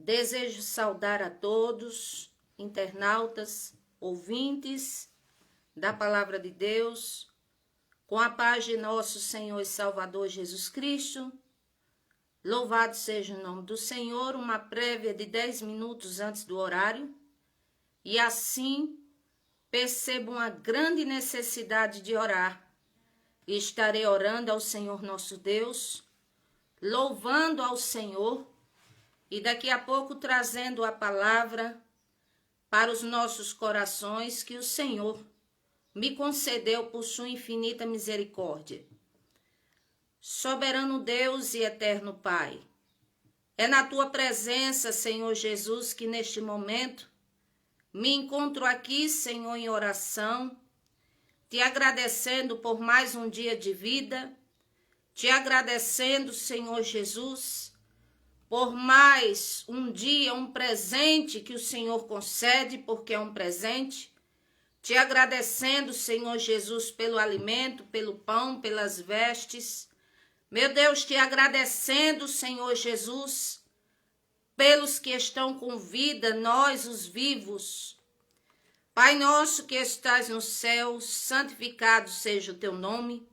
Desejo saudar a todos, internautas, ouvintes da Palavra de Deus, com a paz de nosso Senhor e Salvador Jesus Cristo. Louvado seja o nome do Senhor, uma prévia de 10 minutos antes do horário, e assim percebo uma grande necessidade de orar. E estarei orando ao Senhor nosso Deus, louvando ao Senhor, e daqui a pouco trazendo a palavra para os nossos corações que o Senhor me concedeu por sua infinita misericórdia. Soberano Deus e eterno Pai, é na tua presença, Senhor Jesus, que neste momento me encontro aqui, Senhor, em oração, te agradecendo por mais um dia de vida, te agradecendo, Senhor Jesus, por mais um dia, um presente que o Senhor concede, porque é um presente. Te agradecendo, Senhor Jesus, pelo alimento, pelo pão, pelas vestes. Meu Deus, te agradecendo, Senhor Jesus, pelos que estão com vida, nós, os vivos. Pai nosso que estás no céu, santificado seja o teu nome.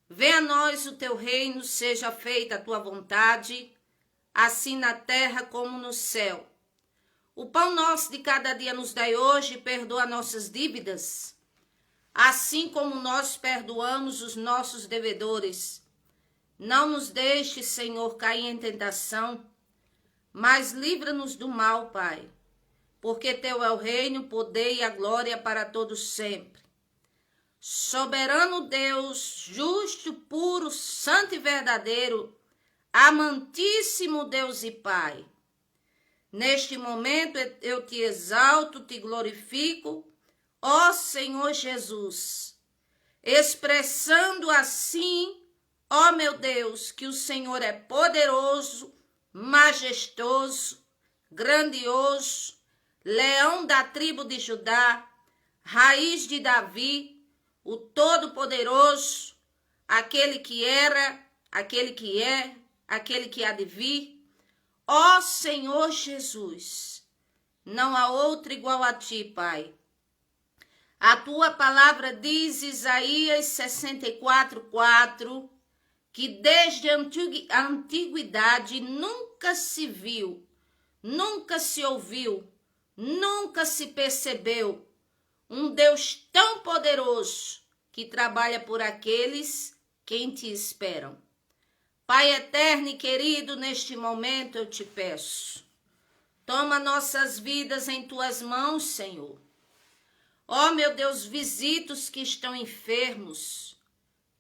Venha a nós o teu reino, seja feita a tua vontade, assim na terra como no céu. O pão nosso de cada dia nos dai hoje, perdoa nossas dívidas, assim como nós perdoamos os nossos devedores. Não nos deixe, Senhor, cair em tentação, mas livra-nos do mal, Pai, porque teu é o reino, o poder e a glória para todos sempre. Soberano Deus, justo, puro, santo e verdadeiro, amantíssimo Deus e Pai, neste momento eu te exalto, te glorifico, ó Senhor Jesus, expressando assim, ó meu Deus, que o Senhor é poderoso, majestoso, grandioso, leão da tribo de Judá, raiz de Davi, o Todo-Poderoso, aquele que era, aquele que é, aquele que há de vir. Ó Senhor Jesus, não há outro igual a ti, Pai. A tua palavra diz, Isaías 64:4, que desde a antiguidade nunca se viu, nunca se ouviu, nunca se percebeu um Deus tão poderoso que trabalha por aqueles que te esperam. Pai eterno e querido, neste momento eu te peço, toma nossas vidas em tuas mãos, Senhor. Ó meu Deus, visita os que estão enfermos.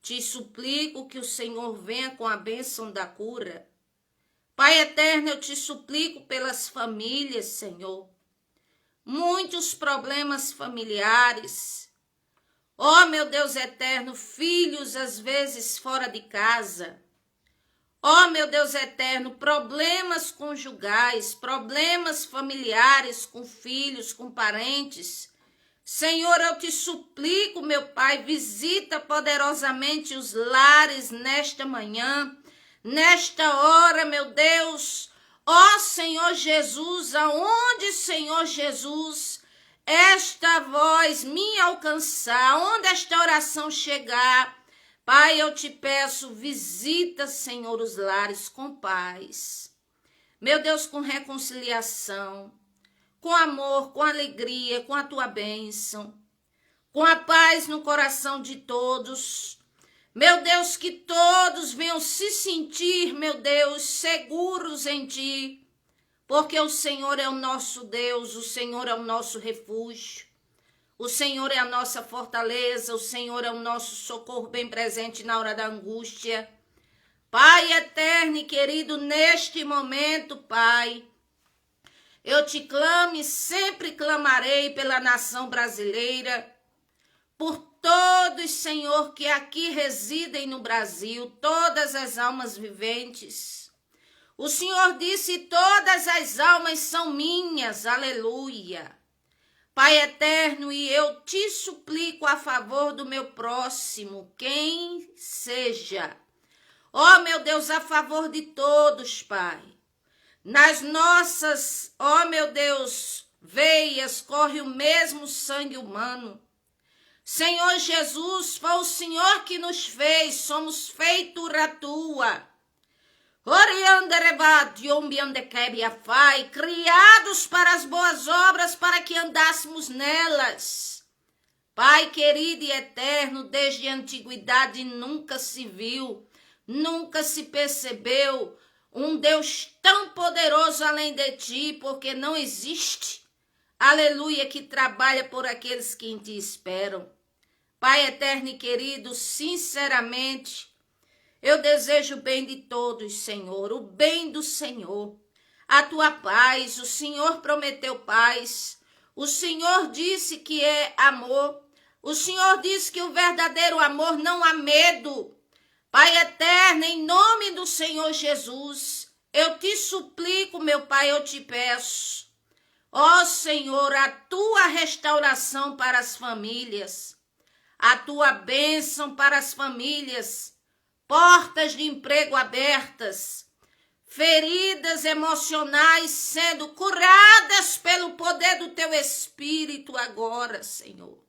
Te suplico que o Senhor venha com a bênção da cura. Pai eterno, eu te suplico pelas famílias, Senhor. Muitos problemas familiares. Ó meu Deus eterno, filhos às vezes fora de casa. Ó meu Deus eterno, problemas conjugais, problemas familiares com filhos, com parentes. Senhor, eu te suplico, meu Pai, visita poderosamente os lares nesta manhã, nesta hora, meu Deus. Ó Senhor Jesus, aonde, Senhor Jesus, esta voz me alcançar, onde esta oração chegar, Pai, eu te peço, visita, Senhor, os lares com paz. Meu Deus, com reconciliação, com amor, com alegria, com a tua bênção, com a paz no coração de todos. Meu Deus, que todos venham se sentir, meu Deus, seguros em ti, porque o Senhor é o nosso Deus, o Senhor é o nosso refúgio. O Senhor é a nossa fortaleza, o Senhor é o nosso socorro bem presente na hora da angústia. Pai eterno e querido, neste momento, Pai, eu te clamo e sempre clamarei pela nação brasileira, por todos, Senhor, que aqui residem no Brasil, todas as almas viventes. O Senhor disse, todas as almas são minhas, aleluia. Pai eterno, e eu te suplico a favor do meu próximo, quem seja. Ó, meu Deus, a favor de todos, Pai. Nas nossas, ó meu Deus, veias corre o mesmo sangue humano. Senhor Jesus, foi o Senhor que nos fez, somos feitura tua. Criados para as boas obras, para que andássemos nelas. Pai querido e eterno, desde a antiguidade nunca se viu, nunca se percebeu um Deus tão poderoso além de ti, porque não existe, aleluia, que trabalha por aqueles que em ti esperam. Pai eterno e querido, sinceramente, eu desejo o bem de todos, Senhor, o bem do Senhor, a tua paz. O Senhor prometeu paz, o Senhor disse que é amor, o Senhor disse que o verdadeiro amor não há medo. Pai eterno, em nome do Senhor Jesus, eu te suplico, meu Pai, eu te peço, ó Senhor, a tua restauração para as famílias, a tua bênção para as famílias, portas de emprego abertas, feridas emocionais sendo curadas pelo poder do teu Espírito agora, Senhor.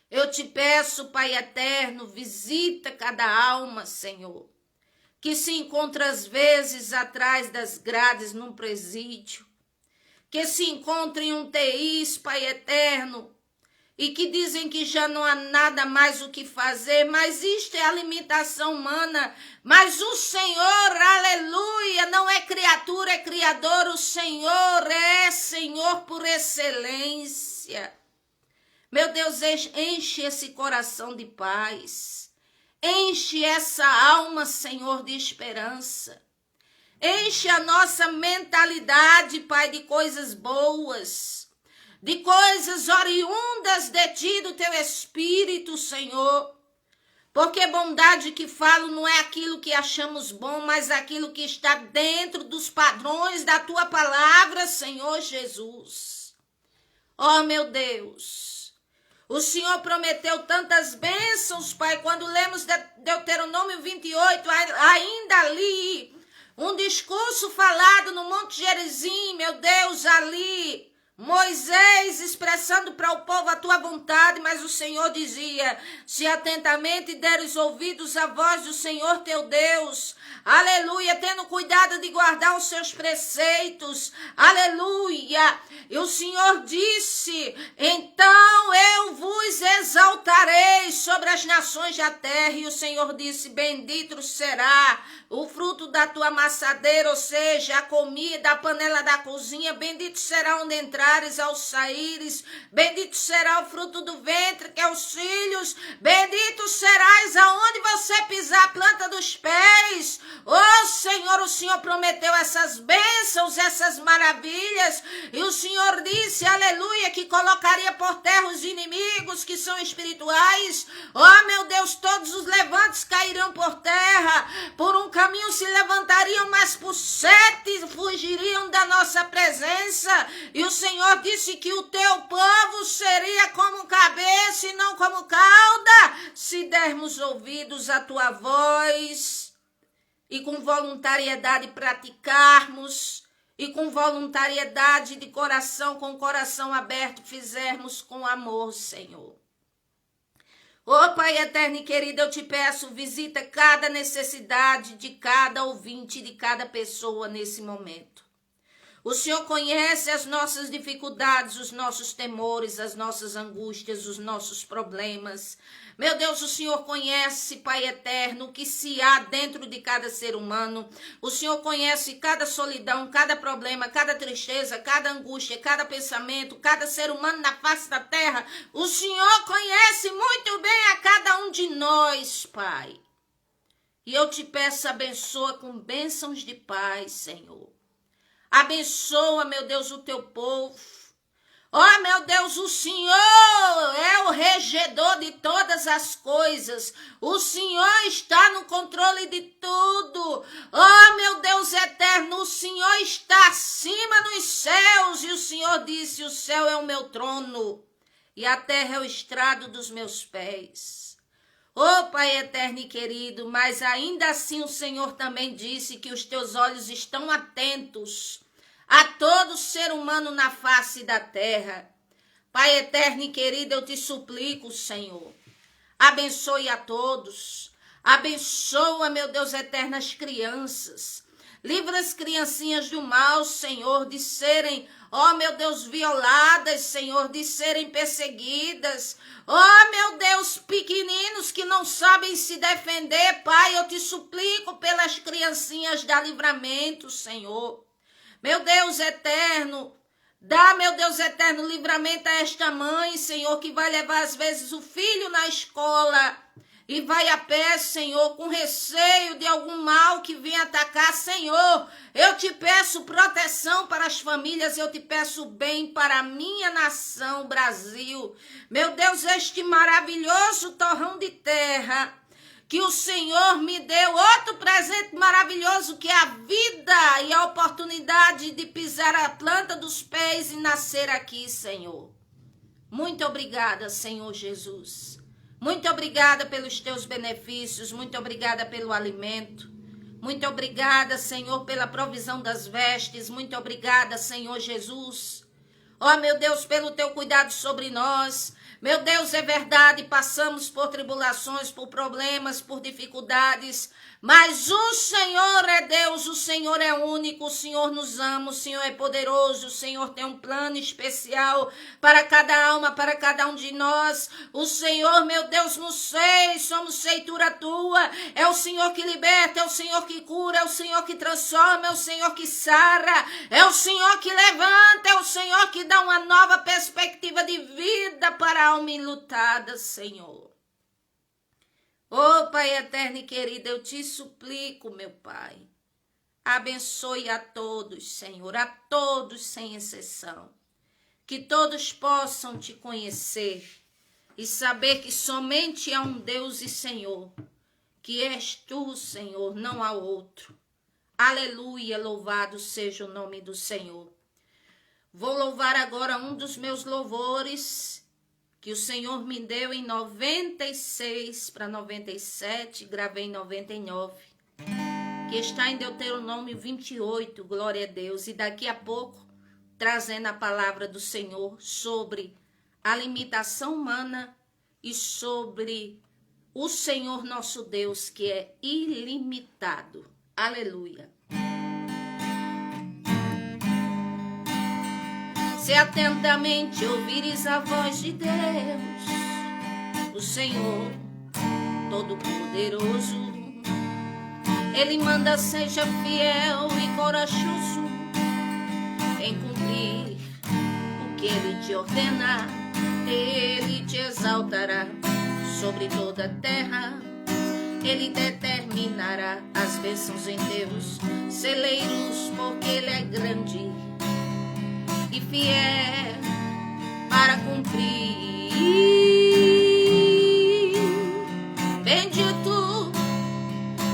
Eu te peço, Pai eterno, visita cada alma, Senhor, que se encontra às vezes atrás das grades num presídio, que se encontra em UTIs, Pai eterno, e que dizem que já não há nada mais o que fazer, mas isto é a limitação humana. Mas o Senhor, aleluia, não é criatura, é Criador. O Senhor é Senhor por excelência. Meu Deus, enche esse coração de paz. Enche essa alma, Senhor, de esperança. Enche a nossa mentalidade, Pai, de coisas boas, de coisas oriundas de ti, do teu Espírito, Senhor. Porque bondade que falo não é aquilo que achamos bom, mas aquilo que está dentro dos padrões da tua palavra, Senhor Jesus. Oh, meu Deus, o Senhor prometeu tantas bênçãos, Pai, quando lemos Deuteronômio 28, ainda ali, um discurso falado no Monte Gerizim, meu Deus, ali, Moisés expressando para o povo a tua vontade, mas o Senhor dizia: se atentamente deres ouvidos à voz do Senhor teu Deus, aleluia, tendo cuidado de guardar os seus preceitos, aleluia, e o Senhor disse: então eu vos exaltarei sobre as nações da terra. E o Senhor disse: bendito será o fruto da tua amassadeira, ou seja, a comida, a panela da cozinha, bendito será onde entrares, ao saíres, bendito será o fruto do ventre, que é os filhos, bendito serás aonde você pisar a planta dos pés. Oh Senhor, o Senhor prometeu essas bênçãos, essas maravilhas, e o Senhor disse, aleluia, que colocaria por terra os inimigos que são espirituais. Oh meu Deus, todos os levantes cairão por terra, por um caminho se levantariam, mas por 7 fugiriam da nossa presença. E o Senhor disse que o teu povo seria como cabeça e não como cauda, se dermos ouvidos à tua voz e com voluntariedade praticarmos, e com voluntariedade de coração, com o coração aberto, fizermos com amor, Senhor. Ô Pai eterno e querido, eu te peço, visita cada necessidade de cada ouvinte, de cada pessoa nesse momento. O Senhor conhece as nossas dificuldades, os nossos temores, as nossas angústias, os nossos problemas. Meu Deus, o Senhor conhece, Pai eterno, o que se há dentro de cada ser humano. O Senhor conhece cada solidão, cada problema, cada tristeza, cada angústia, cada pensamento, cada ser humano na face da terra. O Senhor conhece muito bem a cada um de nós, Pai. E eu te peço, abençoa com bênçãos de paz, Senhor. Abençoa, meu Deus, o teu povo. Oh, meu Deus, o Senhor é o regedor de todas as coisas. O Senhor está no controle de tudo. Oh, meu Deus eterno, o Senhor está acima nos céus. E o Senhor disse, o céu é o meu trono e a terra é o estrado dos meus pés. Ó Pai eterno e querido, mas ainda assim o Senhor também disse que os teus olhos estão atentos a todo ser humano na face da terra. Pai eterno e querido, eu te suplico, Senhor, abençoe a todos. Abençoa, meu Deus eterno, as crianças. Livra as criancinhas do mal, Senhor, de serem, ó meu Deus, violadas, Senhor, de serem perseguidas. Ó meu Deus, pequeninos que não sabem se defender, Pai, eu te suplico pelas criancinhas, dá livramento, Senhor. Meu Deus eterno, dá, meu Deus eterno, livramento a esta mãe, Senhor, que vai levar às vezes o filho na escola e vai a pé, Senhor, com receio de algum mal que venha atacar. Senhor, eu te peço proteção para as famílias, eu te peço bem para a minha nação, Brasil. Meu Deus, este maravilhoso torrão de terra que o Senhor me deu, outro presente maravilhoso que é a vida e a oportunidade de pisar a planta dos pés e nascer aqui, Senhor. Muito obrigada, Senhor Jesus. Muito obrigada pelos teus benefícios, muito obrigada pelo alimento. Muito obrigada, Senhor, pela provisão das vestes. Muito obrigada, Senhor Jesus. Ó, meu Deus, pelo teu cuidado sobre nós. Meu Deus, é verdade, passamos por tribulações, por problemas, por dificuldades, mas o Senhor é Deus, o Senhor é único, o Senhor nos ama, o Senhor é poderoso, o Senhor tem um plano especial para cada alma, para cada um de nós. O Senhor, meu Deus, nos fez, somos feitura tua, é o Senhor que liberta, é o Senhor que cura, é o Senhor que transforma, é o Senhor que sara, é o Senhor que levanta, é o Senhor que dá uma nova perspectiva de vida para a alma enlutada, Senhor. Ó Pai eterno e querido, eu te suplico, meu Pai, abençoe a todos, Senhor, a todos sem exceção, que todos possam te conhecer e saber que somente há um Deus e Senhor, que és tu, Senhor, não há outro. Aleluia, louvado seja o nome do Senhor. Vou louvar agora um dos meus louvores que o Senhor me deu em 96 para 97, gravei em 99, que está em Deuteronômio 28, glória a Deus. E daqui a pouco, trazendo a palavra do Senhor sobre a limitação humana e sobre o Senhor nosso Deus, que é ilimitado. Aleluia. Se atentamente ouvires a voz de Deus, o Senhor Todo-Poderoso, Ele manda seja fiel e corajoso em cumprir o que Ele te ordena. Ele te exaltará sobre toda a terra, Ele determinará as bênçãos em teus celeiros, porque Ele é grande e fiel para cumprir. Bendito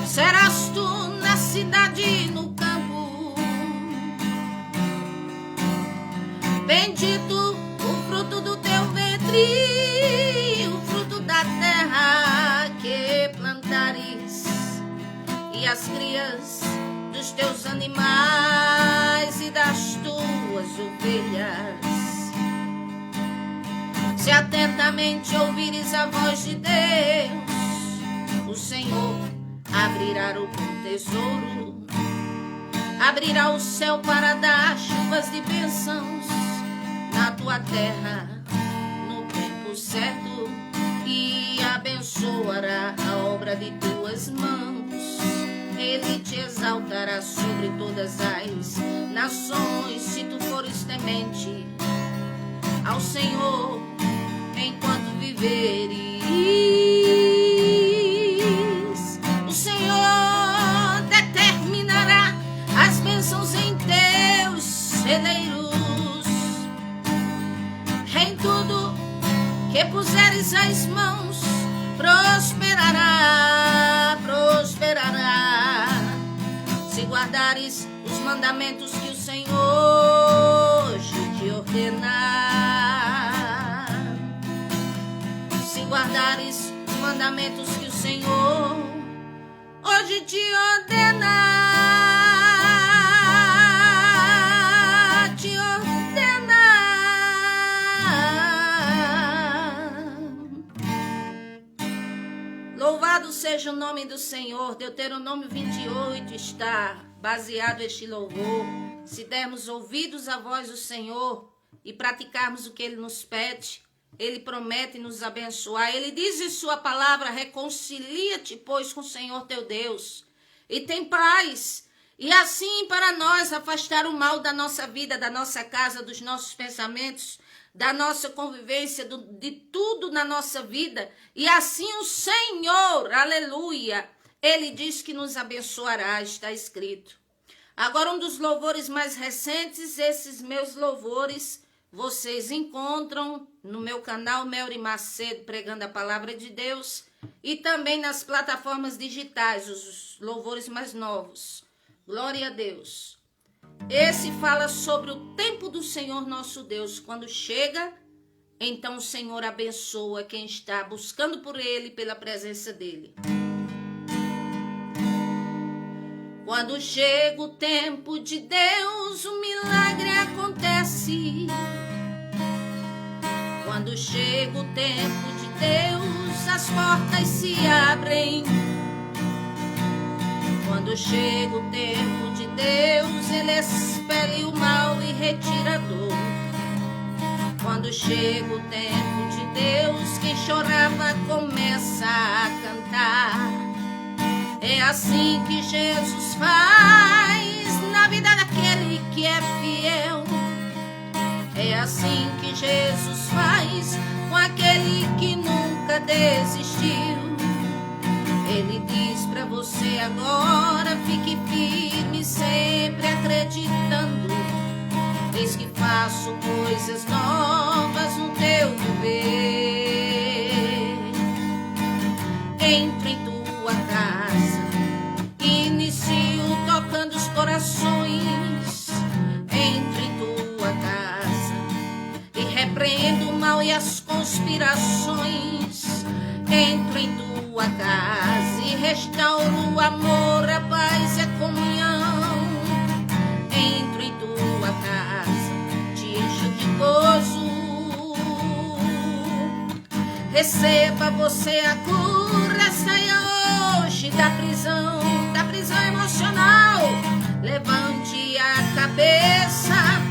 serás tu na cidade e no campo, bendito o fruto do teu ventre, o fruto da terra que plantares, e as crias dos teus animais e das tuas ovelhas. Se atentamente ouvires a voz de Deus, o Senhor abrirá o bom tesouro, abrirá o céu para dar chuvas de bênçãos na tua terra no tempo certo, e abençoará a obra de tuas mãos. Ele te exaltará sobre todas as nações, se tu fores temente ao Senhor enquanto viveres. O Senhor determinará as bênçãos em teus celeiros, em tudo que puseres as mãos prosperará, prosperará. Se guardares os mandamentos que o Senhor hoje te ordenar, se guardares mandamentos que o Senhor hoje te ordena. Louvado seja o nome do Senhor. Deuteronômio 28 está baseado este louvor. Se dermos ouvidos à voz do Senhor e praticarmos o que Ele nos pede, Ele promete nos abençoar. Ele diz em sua palavra: reconcilia-te, pois, com o Senhor teu Deus, e tem paz. E assim, para nós afastar o mal da nossa vida, da nossa casa, dos nossos pensamentos, da nossa convivência, de tudo na nossa vida. E assim o Senhor, aleluia, Ele diz que nos abençoará, está escrito. Agora, um dos louvores mais recentes, esses meus louvores, vocês encontram no meu canal Melry Macedo, pregando a palavra de Deus, e também nas plataformas digitais, os louvores mais novos. Glória a Deus. Esse fala sobre o tempo do Senhor nosso Deus. Quando chega, então o Senhor abençoa quem está buscando por Ele, pela presença dEle. Quando chega o tempo de Deus, o milagre acontece. Quando chega o tempo de Deus, as portas se abrem. Quando chega o tempo de Deus, Ele expele o mal e retira a dor. Quando chega o tempo de Deus, quem chorava começa a cantar. É assim que Jesus faz na vida daquele que é fiel. É assim que Jesus faz com aquele que nunca desistiu. Ele diz pra você agora: fique firme, sempre acreditando. Eis que faço coisas novas no teu viver. Entro em tua casa, inicio tocando os corações. Entro em tua casa e repreendo o mal e as conspirações. Entro em tua casa e restauro o amor, a paz e a comunhão. Entro em tua casa, te encho de gozo. Receba você a cura, saia hoje da prisão emocional. Levante a cabeça,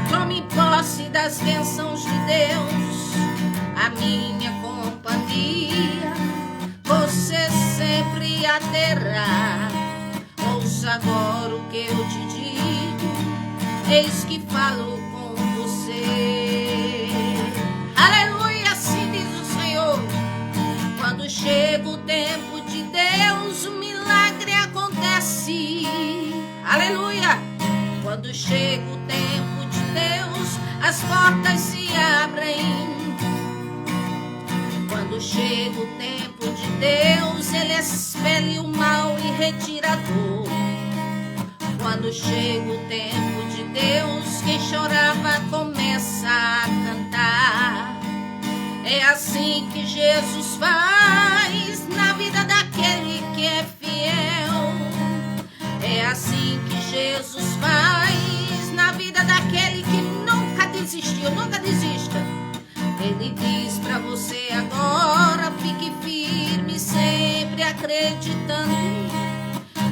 tome posse das bênçãos de Deus. A minha companhia você sempre a terá. Ouça agora o que eu te digo, eis que falo com você. Aleluia, assim diz o Senhor. Quando chega o tempo de Deus, o milagre acontece. Aleluia. Quando chega o tempo de Deus, as portas se abrem. Quando chega o tempo de Deus, Ele expele o mal e retira a dor. Quando chega o tempo de Deus, quem chorava começa a cantar. É assim que Jesus faz na vida daquele que é fiel. É assim que Jesus faz na vida daquele que nunca desistiu. Nunca desista. Ele diz pra você agora: fique firme, sempre acreditando.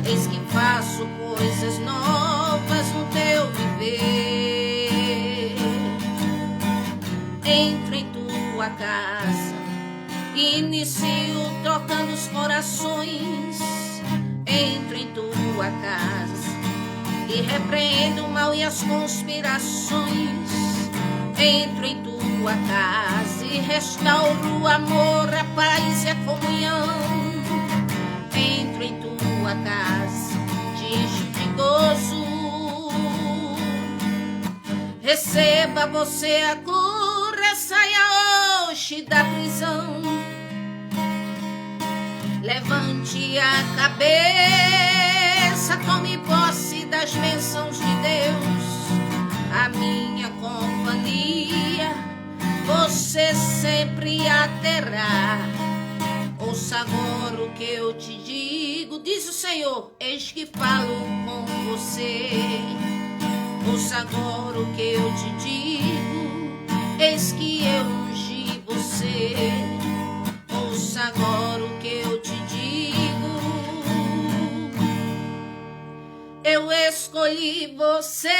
Eis que faço coisas novas no teu viver. Entro em tua casa, inicio trocando os corações. Entro em tua casa e repreendo o mal e as conspirações. Entro em tua casa e restauro o amor, a paz e a comunhão. Entro em tua casa, te encho de gozo. Receba você a cura, saia hoje da prisão. Levante a cabeça, tome posse das bênçãos de Deus. A minha companhia você sempre a terá. Ouça agora o que eu te digo, diz o Senhor, eis que falo com você. Ouça agora o que eu te digo, eis que eu ungi você. Ouça agora o que eu te digo, eu escolhi você.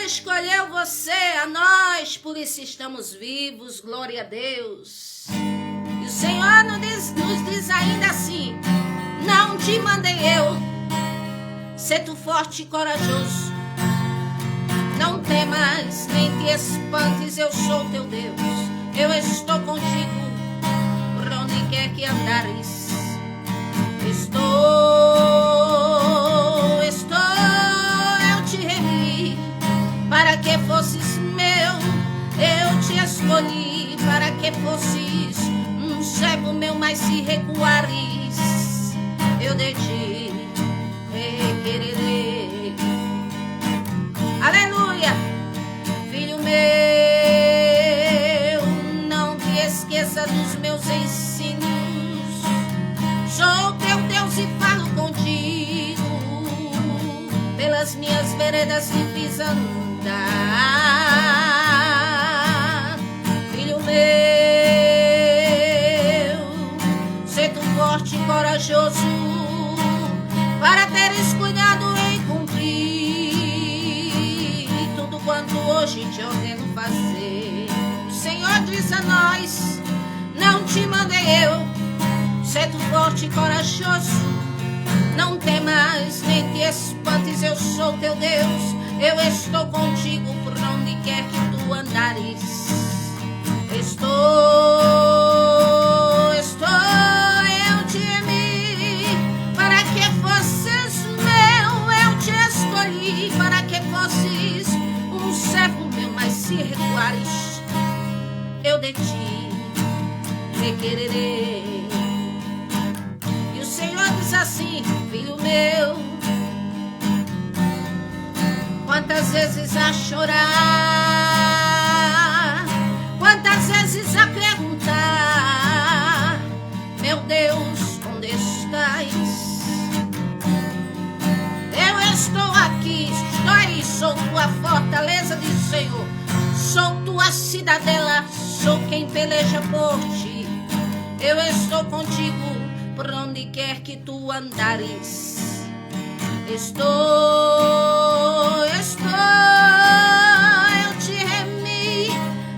Escolheu você, a nós, por isso estamos vivos, glória a Deus. E o Senhor nos diz ainda assim: não te mandei eu, sê tu forte e corajoso, não temas, nem te espantes, eu sou teu Deus, eu estou contigo, por onde quer que andares, eu te remi, para que fosses meu, eu te escolhi, para que fosses um servo meu, mas se recuares, eu de ti requererei. Aleluia! Filho meu, não te esqueça dos meus ensinos, sou teu Deus e falo contigo, pelas minhas veredas me fiz andar. Filho meu, sê tu forte e corajoso, para teres cuidado em cumprir tudo quanto hoje te ordeno fazer. O Senhor diz a nós: não te mandei eu, sê tu forte e corajoso, não temas, nem te espantes, eu sou teu Deus, eu estou contigo por onde quer que tu andares. Eu te amei, para que fosses meu, eu te escolhi, para que fosses um servo meu, mas se recuares, eu de ti requererei. E o Senhor diz assim: filho meu, quantas vezes a chorar, quantas vezes a perguntar, meu Deus, onde estás? Eu estou aqui, sou tua fortaleza, diz o Senhor, sou tua cidadela, sou quem peleja por ti, eu estou contigo por onde quer que tu andares. Eu te remi,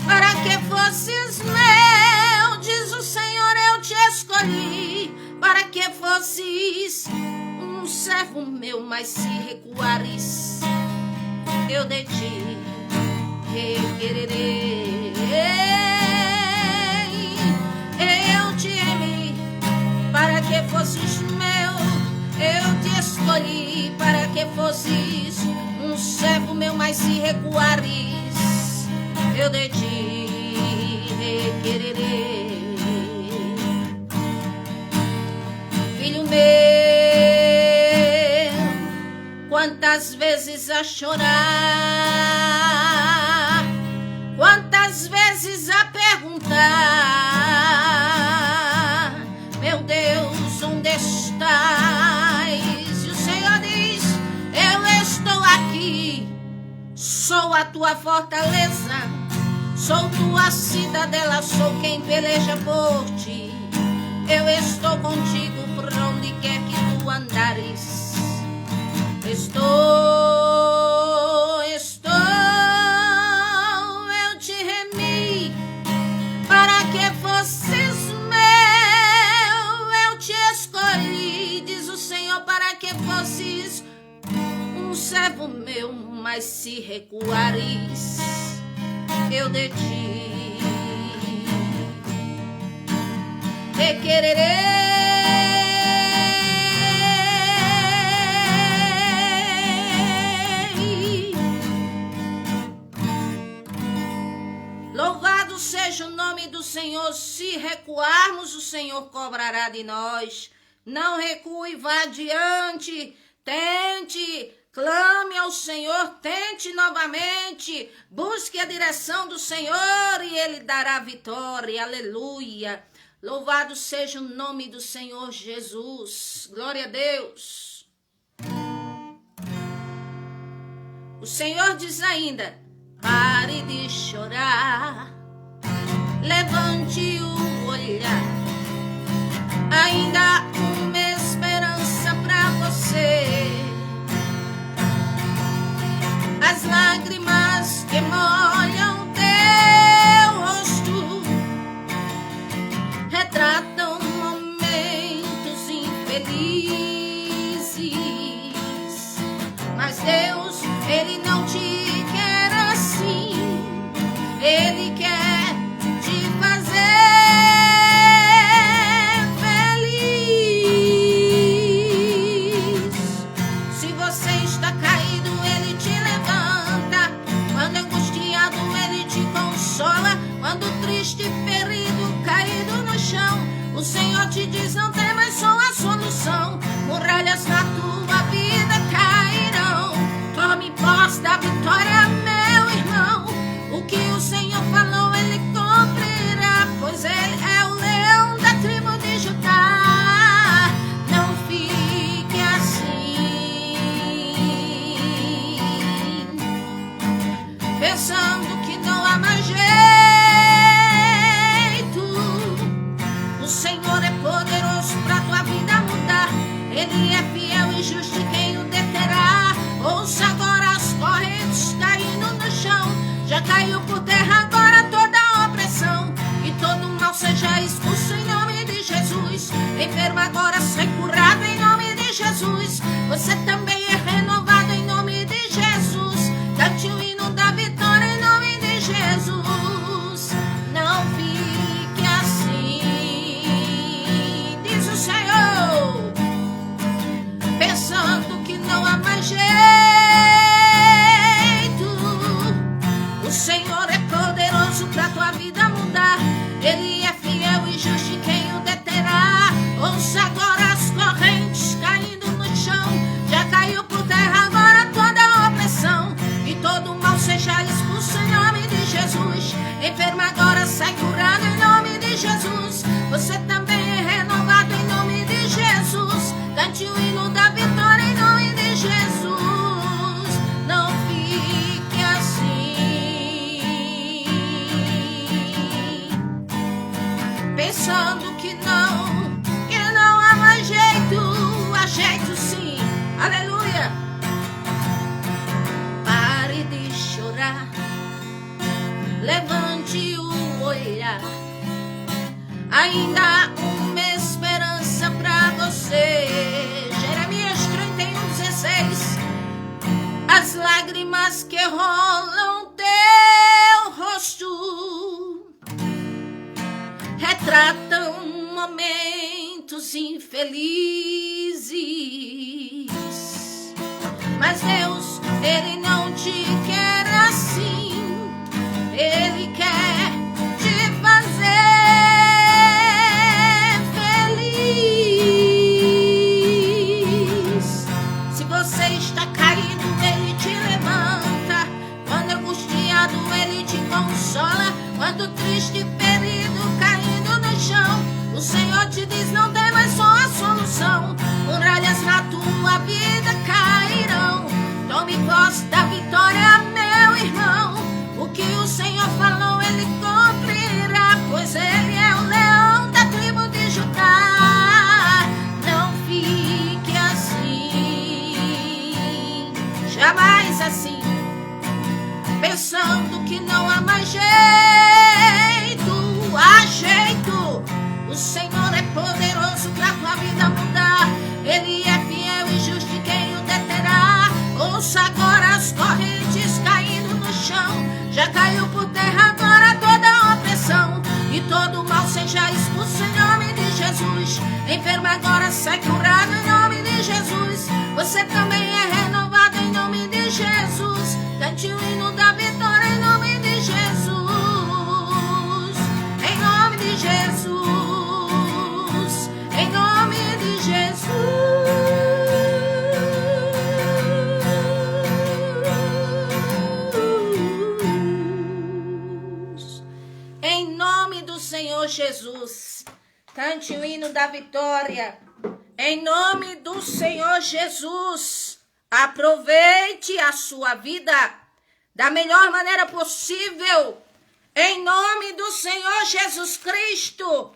para que fosses meu, diz o Senhor, eu te escolhi, para que fosses um servo meu, mas se recuares, eu de ti requererei. Eu te remi, para que fosses meu, eu te escolhi, para que fosses um servo meu, mas se recuares, eu de ti requererei. Filho meu, quantas vezes a chorar, quantas vezes a perguntar, meu Deus, onde estás? E o Senhor diz: eu estou aqui, sou a tua fortaleza, sou tua cidadela, sou quem peleja por ti, eu estou contigo por onde quer que tu andares. Eu te remi, para que fosses meu, eu te escolhi, diz o Senhor, para que fosses um servo meu, mas se recuares, eu de ti requererei. Louvado seja o nome do Senhor Senhor, se recuarmos, o Senhor cobrará de nós. Não recue, vá adiante, tente, clame ao Senhor, tente novamente, busque a direção do Senhor e Ele dará vitória, aleluia. Louvado seja o nome do Senhor Jesus, glória a Deus. O Senhor diz ainda, pare de chorar, levante o olhar, ainda há uma esperança pra você. As lágrimas que molham teu rosto retratam momentos infelizes, mas Deus, Ele não te quer assim, Ele quer te fazer feliz. Se você está caído, Ele te levanta. Quando angustiado, Ele te consola. Quando triste, ferido, caído no chão, o Senhor te diz, não temas, sou a solução. Muralhas na tua vida cairão. Tome posse da vitória, meu irmão. O que o Senhor falou, Ele cumprirá, pois Ele é o leão da tribo de Judá. Não fique assim, pensando que não há mais jeito. O Senhor é poderoso pra tua vida mudar. Ele é fiel e justo, quem o deterá. Ouça agora as correntes caindo no chão. Já caiu por terra agora toda a opressão. E todo mal seja expulso em nome de Jesus. Enfermo agora sai curado em nome de Jesus. Você também é renovado em nome de Jesus. Cante o hino da vitória em nome de Jesus. Não fique assim, diz o Senhor, pensando que não há mais jeito. O Senhor é poderoso pra tua vida mudar. Ele é fiel e justo, quem o deterá. Ouça agora as correntes caindo no chão. Já caiu por terra agora toda a opressão. E todo mal seja expulso em nome de Jesus. Enfermo agora sai curado em nome de Jesus. Você também é renovado em nome de Jesus. Cante o hino da vitória em nome de Jesus. Não fique assim, pensando que não há mais jeito. Há jeito sim, aleluia. Pare de chorar, levante o olhar, ainda há uma esperança pra você. Jeremias 31:16. As lágrimas que rolam teu rosto retratam momentos infelizes, mas Deus, Ele não te quer assim. Ele quer te fazer feliz. Se você está caído, Ele te levanta. Quando angustiado, Ele te consola. Quando triste, ferido, caindo no chão, o Senhor te diz, não temas, sou a solução. Muralhas na tua vida cairão. Tome posse da vitória, meu irmão. O que o Senhor falou, Ele cumprirá, pois Ele é o leão da tribo de Judá. Não fique assim, jamais assim, pensando que não há mais jeito. Há jeito. O Senhor é poderoso pra tua vida mudar. Ele é fiel e justo, quem o deterá. Ouça agora as correntes caindo no chão. Já caiu por terra agora toda a opressão. E todo mal seja expulso em nome de Jesus. Enfermo agora sai curado em nome de Jesus. Você também é renovado em nome de Jesus. Cante o hino da vitória em nome de Jesus. Em nome de Jesus. Cante o hino da vitória. Em nome do Senhor Jesus, aproveite a sua vida da melhor maneira possível. Em nome do Senhor Jesus Cristo,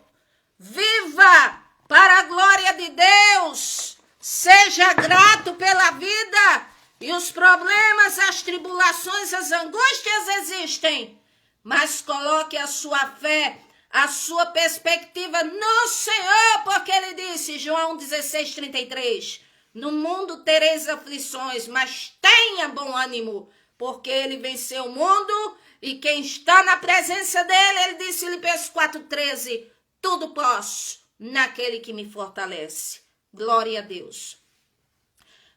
viva para a glória de Deus. Seja grato pela vida. E os problemas, as tribulações, as angústias existem. Mas coloque a sua fé, a sua perspectiva no Senhor, porque ele disse, João 16:33, no mundo tereis aflições, mas tenha bom ânimo, porque ele venceu o mundo, e quem está na presença dele, ele disse, Filipenses 4:13, tudo posso naquele que me fortalece. Glória a Deus.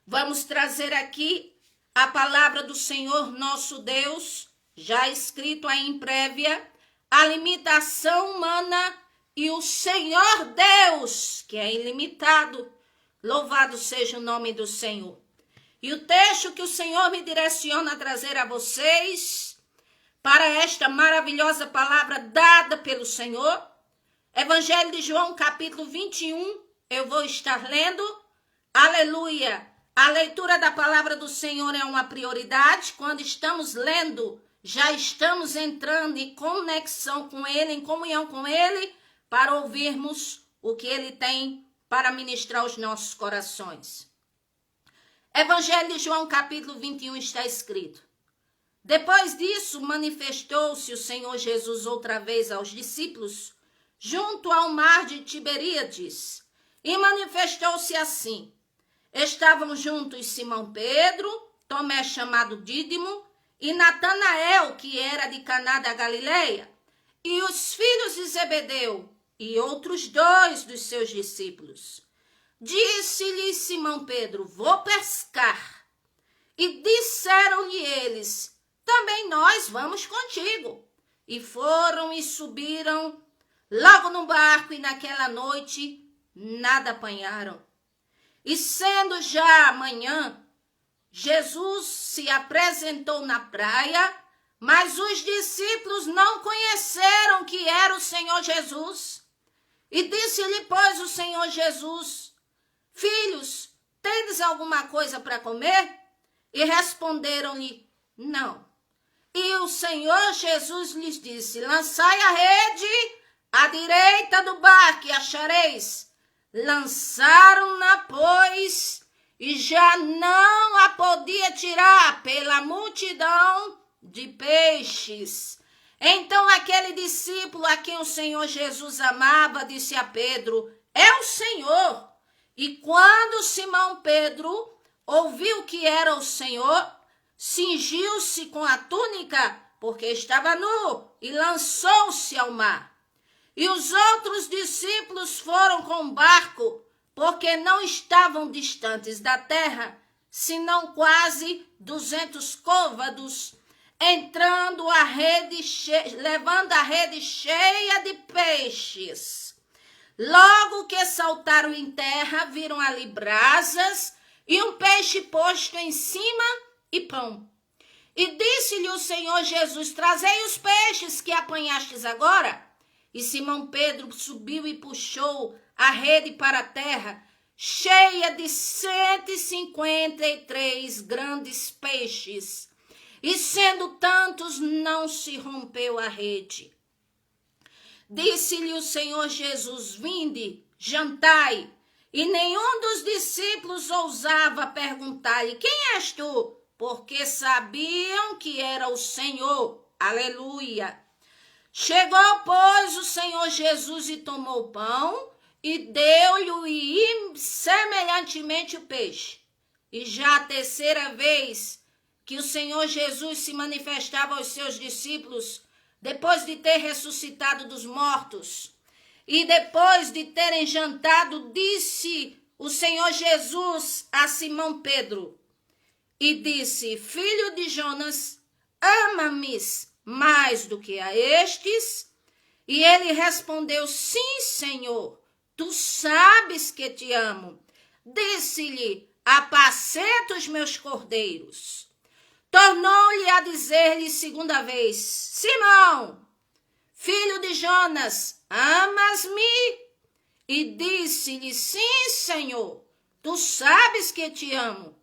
Vamos trazer aqui a palavra do Senhor nosso Deus, já escrito aí em prévia, a limitação humana e o Senhor Deus, que é ilimitado. Louvado seja o nome do Senhor. E o texto que o Senhor me direciona a trazer a vocês, para esta maravilhosa palavra dada pelo Senhor, Evangelho de João, capítulo 21, eu vou estar lendo. Aleluia! A leitura da palavra do Senhor é uma prioridade. Quando estamos lendo, já estamos entrando em conexão com Ele, em comunhão com Ele, para ouvirmos o que Ele tem para ministrar aos nossos corações. Evangelho de João, capítulo 21, está escrito. Depois disso, manifestou-se o Senhor Jesus outra vez aos discípulos, junto ao mar de Tiberíades, e manifestou-se assim. Estavam juntos Simão Pedro, Tomé chamado Dídimo, e Natanael, que era de Caná da Galileia, e os filhos de Zebedeu, e outros 2 dos seus discípulos. Disse-lhe Simão Pedro, vou pescar. E disseram-lhe eles, também nós vamos contigo. E foram e subiram logo no barco, e naquela noite nada apanharam. E sendo já amanhã, Jesus se apresentou na praia, mas os discípulos não conheceram que era o Senhor Jesus. E disse-lhe, pois, o Senhor Jesus, filhos, tendes alguma coisa para comer? E responderam-lhe, não. E o Senhor Jesus lhes disse, lançai a rede à direita do barco e achareis. Lançaram-na, pois, e já não a podia tirar pela multidão de peixes. Então aquele discípulo a quem o Senhor Jesus amava disse a Pedro, é o Senhor. E quando Simão Pedro ouviu que era o Senhor, cingiu-se com a túnica, porque estava nu, e lançou-se ao mar. E os outros discípulos foram com o barco, porque não estavam distantes da terra, senão quase 200 côvados, entrando a rede levando a rede cheia de peixes. Logo que saltaram em terra, viram ali brasas e um peixe posto em cima e pão. E disse-lhe o Senhor Jesus, trazei os peixes que apanhastes agora. E Simão Pedro subiu e puxou a rede para a terra, cheia de 153 grandes peixes. E sendo tantos, não se rompeu a rede. Disse-lhe o Senhor Jesus, vinde, jantai. E nenhum dos discípulos ousava perguntar-lhe, quem és tu? Porque sabiam que era o Senhor. Aleluia. Chegou, pois, o Senhor Jesus e tomou o pão e deu-lhe semelhantemente o peixe. E já a terceira vez que o Senhor Jesus se manifestava aos seus discípulos, depois de ter ressuscitado dos mortos, e depois de terem jantado, disse o Senhor Jesus a Simão Pedro, e disse, filho de Jonas, ama-me mais do que a estes? E ele respondeu, sim, Senhor, tu sabes que te amo. Disse-lhe, apacenta os meus cordeiros. Tornou-lhe a dizer-lhe segunda vez, Simão, filho de Jonas, amas-me? E disse-lhe, sim, Senhor, tu sabes que te amo.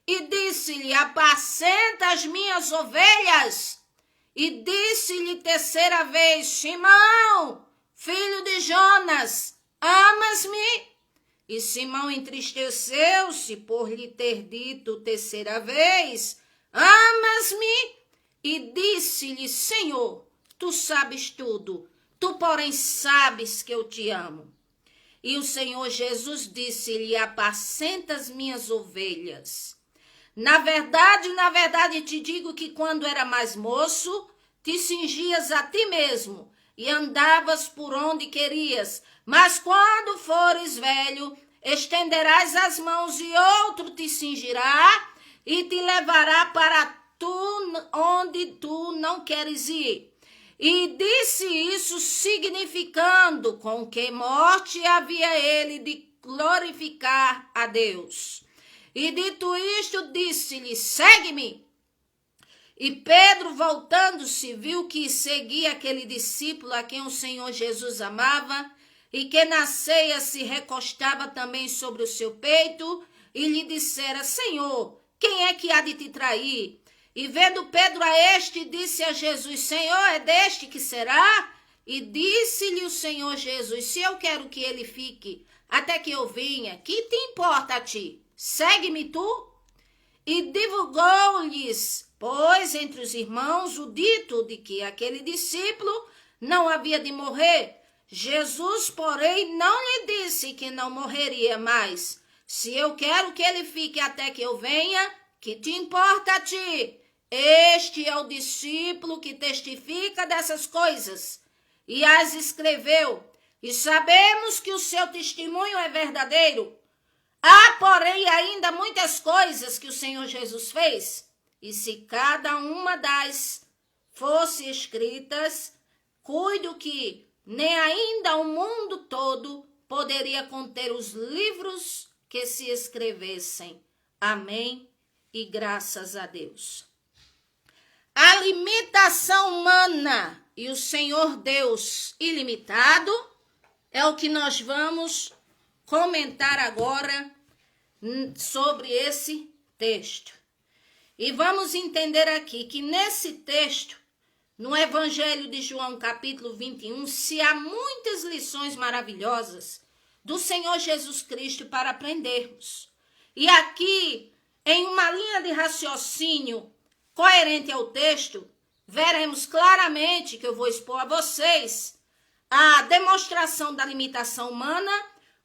E disse-lhe, apacenta as minhas ovelhas. E disse-lhe terceira vez, Simão, filho de Jonas, amas-me? E Simão entristeceu-se por lhe ter dito terceira vez, amas-me? E disse-lhe, Senhor, tu sabes tudo, tu porém sabes que eu te amo. E o Senhor Jesus disse-lhe, apacenta as minhas ovelhas. Na verdade, te digo que quando era mais moço, te cingias a ti mesmo e andavas por onde querias. Mas quando fores velho, estenderás as mãos e outro te cingirá e te levará para tu onde tu não queres ir. E disse isso significando com que morte havia ele de glorificar a Deus. E dito isto, disse-lhe, segue-me. E Pedro, voltando-se, viu que seguia aquele discípulo a quem o Senhor Jesus amava, e que na ceia se recostava também sobre o seu peito, e lhe dissera, Senhor, quem é que há de te trair? E vendo Pedro a este, disse a Jesus, Senhor, é deste que será? E disse-lhe o Senhor Jesus, se eu quero que ele fique até que eu venha, que te importa a ti? Segue-me tu? E divulgou-lhes, pois, entre os irmãos, o dito de que aquele discípulo não havia de morrer. Jesus, porém, não lhe disse que não morreria mais. Se eu quero que ele fique até que eu venha, que te importa a ti? Este é o discípulo que testifica dessas coisas e as escreveu. E sabemos que o seu testemunho é verdadeiro. Há, porém, ainda muitas coisas que o Senhor Jesus fez, e se cada uma das fosse escritas, cuido que nem ainda o mundo todo poderia conter os livros que se escrevessem. Amém e graças a Deus. A limitação humana e o Senhor Deus ilimitado é o que nós vamos comentar agora sobre esse texto. E vamos entender aqui que nesse texto, no Evangelho de João, capítulo 21, se há muitas lições maravilhosas do Senhor Jesus Cristo para aprendermos. E aqui, em uma linha de raciocínio coerente ao texto, veremos claramente que eu vou expor a vocês a demonstração da limitação humana,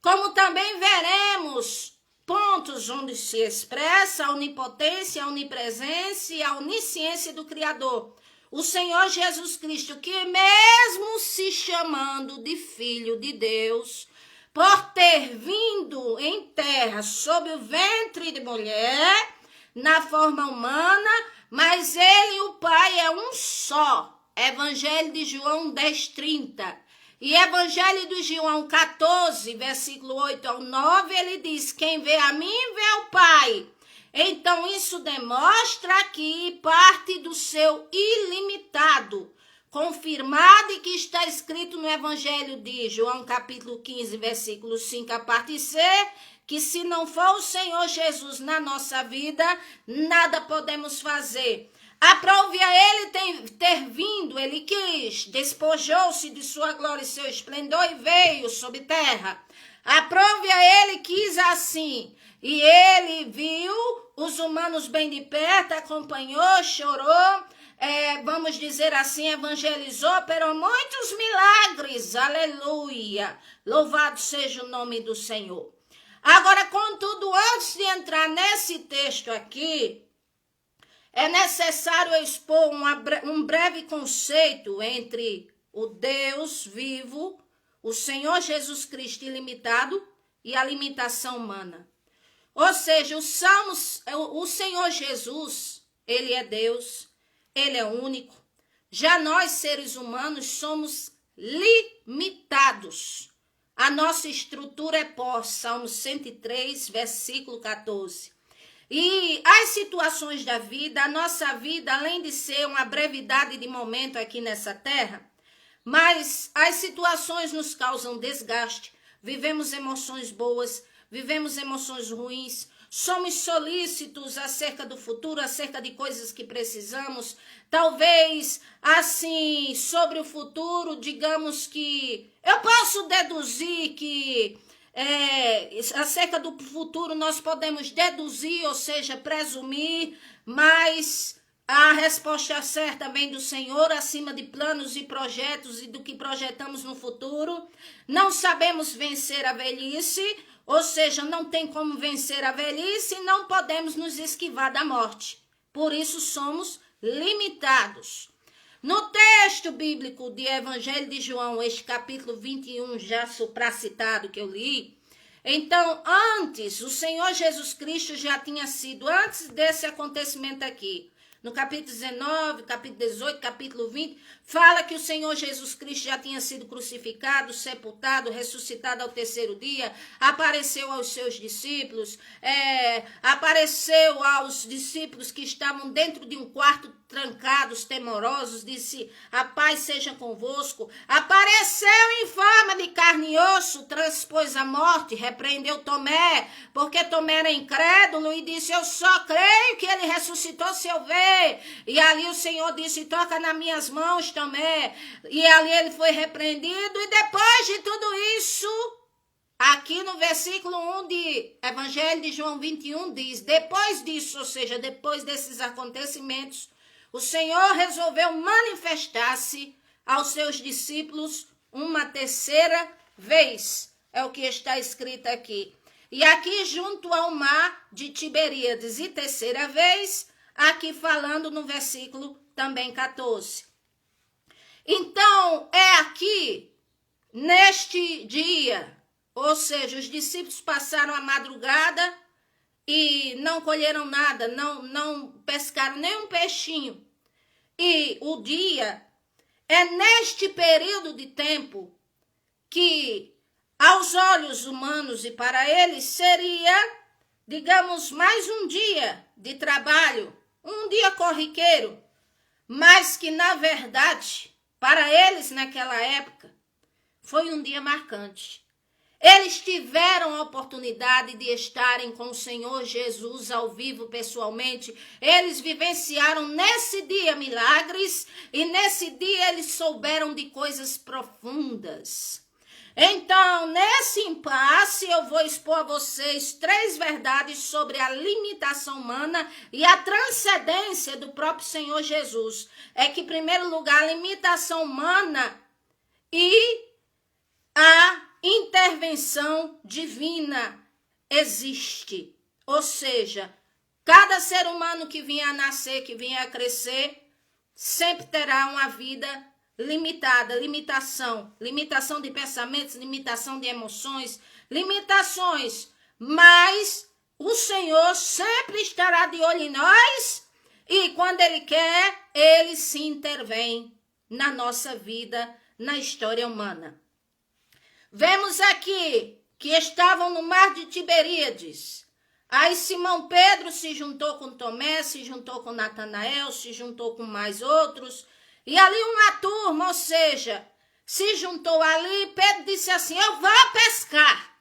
como também veremos pontos onde se expressa a onipotência, a onipresença e a onisciência do Criador. O Senhor Jesus Cristo, que mesmo se chamando de Filho de Deus, por ter vindo em terra sob o ventre de mulher, na forma humana, mas ele e o Pai é um só. Evangelho de João 10:30. E Evangelho de João 14, versículo 8 ao 9, ele diz, quem vê a mim, vê ao Pai. Então, isso demonstra aqui parte do seu ilimitado, confirmado e que está escrito no Evangelho de João, capítulo 15, versículo 5, a parte C, que se não for o Senhor Jesus na nossa vida, nada podemos fazer. Aprove a ele ter vindo, ele quis, despojou-se de sua glória e seu esplendor e veio sobre terra. Aprove a ele, quis assim, e ele viu os humanos bem de perto, acompanhou, chorou, vamos dizer assim, evangelizou, operou muitos milagres, aleluia, louvado seja o nome do Senhor. Agora, contudo, antes de entrar nesse texto aqui, é necessário expor um breve conceito entre o Deus vivo, o Senhor Jesus Cristo ilimitado e a limitação humana. Ou seja, o Senhor Jesus, ele é Deus, ele é único. Já nós, seres humanos, somos limitados. A nossa estrutura é pó, Salmo 103, versículo 14. E as situações da vida, a nossa vida, além de ser uma brevidade de momento aqui nessa terra, mas as situações nos causam desgaste, vivemos emoções boas, vivemos emoções ruins, somos solícitos acerca do futuro, acerca de coisas que precisamos. Talvez, assim, sobre o futuro, digamos que eu posso deduzir que acerca do futuro nós podemos deduzir, ou seja, presumir, mas a resposta certa vem do Senhor, acima de planos e projetos e do que projetamos no futuro. Não sabemos vencer a velhice, ou seja, não tem como vencer a velhice e não podemos nos esquivar da morte. Por isso somos limitados. No texto bíblico de Evangelho de João, este capítulo 21, já supracitado que eu li, então, antes, o Senhor Jesus Cristo já tinha sido, antes desse acontecimento aqui, no capítulo 19, capítulo 18, capítulo 20, fala que o Senhor Jesus Cristo já tinha sido crucificado, sepultado, ressuscitado ao terceiro dia, apareceu aos seus discípulos, apareceu aos discípulos que estavam dentro de um quarto trancados, temorosos, disse, a paz seja convosco, apareceu em forma de carne e osso, transpôs a morte, repreendeu Tomé, porque Tomé era incrédulo e disse, eu só creio que ele ressuscitou se eu ver, e ali o Senhor disse, toca nas minhas mãos, Tomé, e ali ele foi repreendido, e depois de tudo isso, aqui no versículo 1 de Evangelho de João 21 diz, depois disso, ou seja, depois desses acontecimentos, o Senhor resolveu manifestar-se aos seus discípulos uma terceira vez. É o que está escrito aqui. E aqui junto ao mar de Tiberíades. E terceira vez, aqui falando no versículo também 14. Então, é aqui, neste dia, ou seja, os discípulos passaram a madrugada e não colheram nada, não pescaram nem um peixinho. E o dia é neste período de tempo que, aos olhos humanos e para eles, seria, digamos, mais um dia de trabalho, um dia corriqueiro, mas que, na verdade, para eles naquela época, foi um dia marcante. Eles tiveram a oportunidade de estarem com o Senhor Jesus ao vivo pessoalmente. Eles vivenciaram nesse dia milagres e nesse dia eles souberam de coisas profundas. Então, nesse impasse, eu vou expor a vocês 3 verdades sobre a limitação humana e a transcendência do próprio Senhor Jesus. É que, em primeiro lugar, a limitação humana e a intervenção divina existe. Ou seja, cada ser humano que vinha a nascer, que vinha a crescer, sempre terá uma vida limitada, limitação de pensamentos, limitação de emoções, limitações, mas o Senhor sempre estará de olho em nós e quando Ele quer, Ele se intervém na nossa vida, na história humana. Vemos aqui que estavam no mar de Tiberíades. Aí Simão Pedro se juntou com Tomé, se juntou com Natanael, se juntou com mais outros. E ali uma turma, ou seja, se juntou ali. Pedro disse assim, eu vou pescar.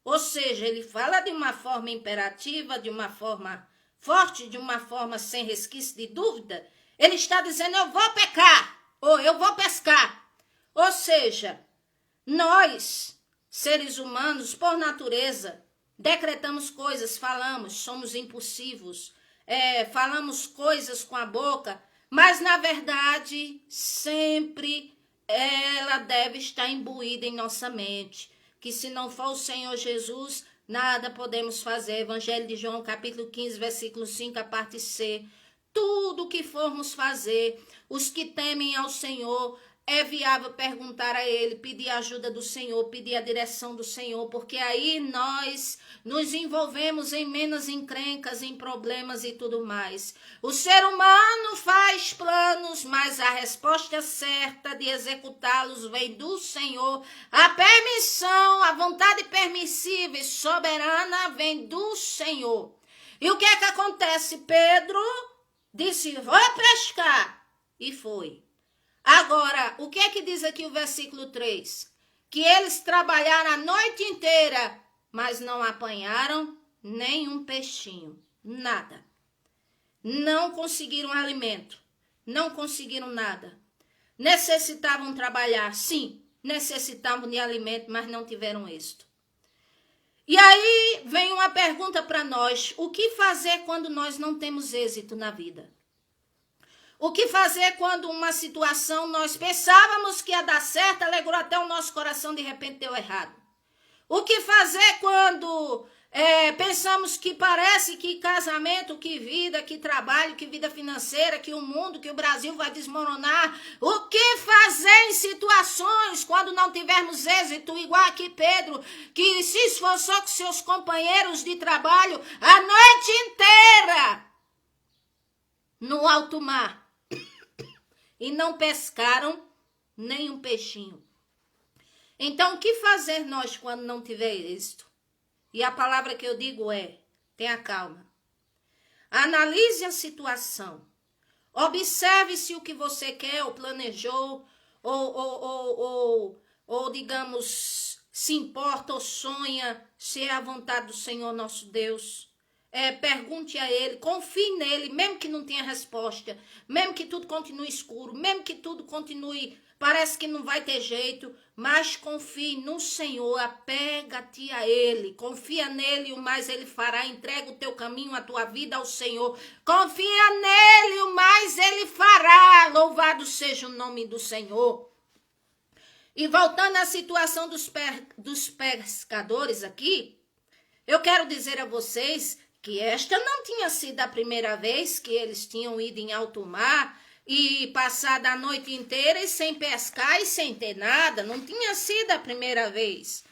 Ou seja, ele fala de uma forma imperativa, de uma forma forte, de uma forma sem resquício de dúvida. Ele está dizendo, eu vou pecar, ou eu vou pescar. Ou seja, nós, seres humanos, por natureza, decretamos coisas, falamos, somos impulsivos, falamos coisas com a boca, mas na verdade, sempre ela deve estar imbuída em nossa mente, que se não for o Senhor Jesus, nada podemos fazer. Evangelho de João, capítulo 15, versículo 5, a parte C. Tudo que formos fazer, os que temem ao Senhor, é viável perguntar a Ele, pedir a ajuda do Senhor, pedir a direção do Senhor, porque aí nós nos envolvemos em menos encrencas, em problemas e tudo mais. O ser humano faz planos, mas a resposta certa de executá-los vem do Senhor. A permissão, a vontade permissiva e soberana vem do Senhor. E o que é que acontece? Pedro disse, vou pescar. E foi. Agora, o que é que diz aqui o versículo 3? que eles trabalharam a noite inteira, mas não apanharam nenhum peixinho, nada. Não conseguiram alimento, não conseguiram nada. Necessitavam trabalhar, sim, necessitavam de alimento, mas não tiveram êxito. E aí vem uma pergunta para nós: o que fazer quando nós não temos êxito na vida? O que fazer quando uma situação nós pensávamos que ia dar certo, alegrou até o nosso coração, de repente deu errado? O que fazer quando pensamos que parece que casamento, que vida, que trabalho, que vida financeira, que o mundo, que o Brasil vai desmoronar? O que fazer em situações quando não tivermos êxito, igual aqui Pedro, que se esforçou com seus companheiros de trabalho a noite inteira no alto mar e não pescaram nenhum peixinho? Então, o que fazer nós quando não tiver êxito? E a palavra que eu digo é: tenha calma. Analise a situação. Observe se o que você quer ou planejou, ou digamos, se importa ou sonha, se é a vontade do Senhor nosso Deus. Pergunte a Ele, confie nele, mesmo que não tenha resposta, mesmo que tudo continue escuro, mesmo que tudo continue, parece que não vai ter jeito, mas confie no Senhor, apega-te a Ele, confia nele, o mais Ele fará, entrega o teu caminho, a tua vida ao Senhor, confia nele, o mais Ele fará, louvado seja o nome do Senhor. E voltando à situação dos pescadores aqui, eu quero dizer a vocês que esta não tinha sido a primeira vez que eles tinham ido em alto mar e passado a noite inteira e sem pescar e sem ter nada. Não tinha sido a primeira vez.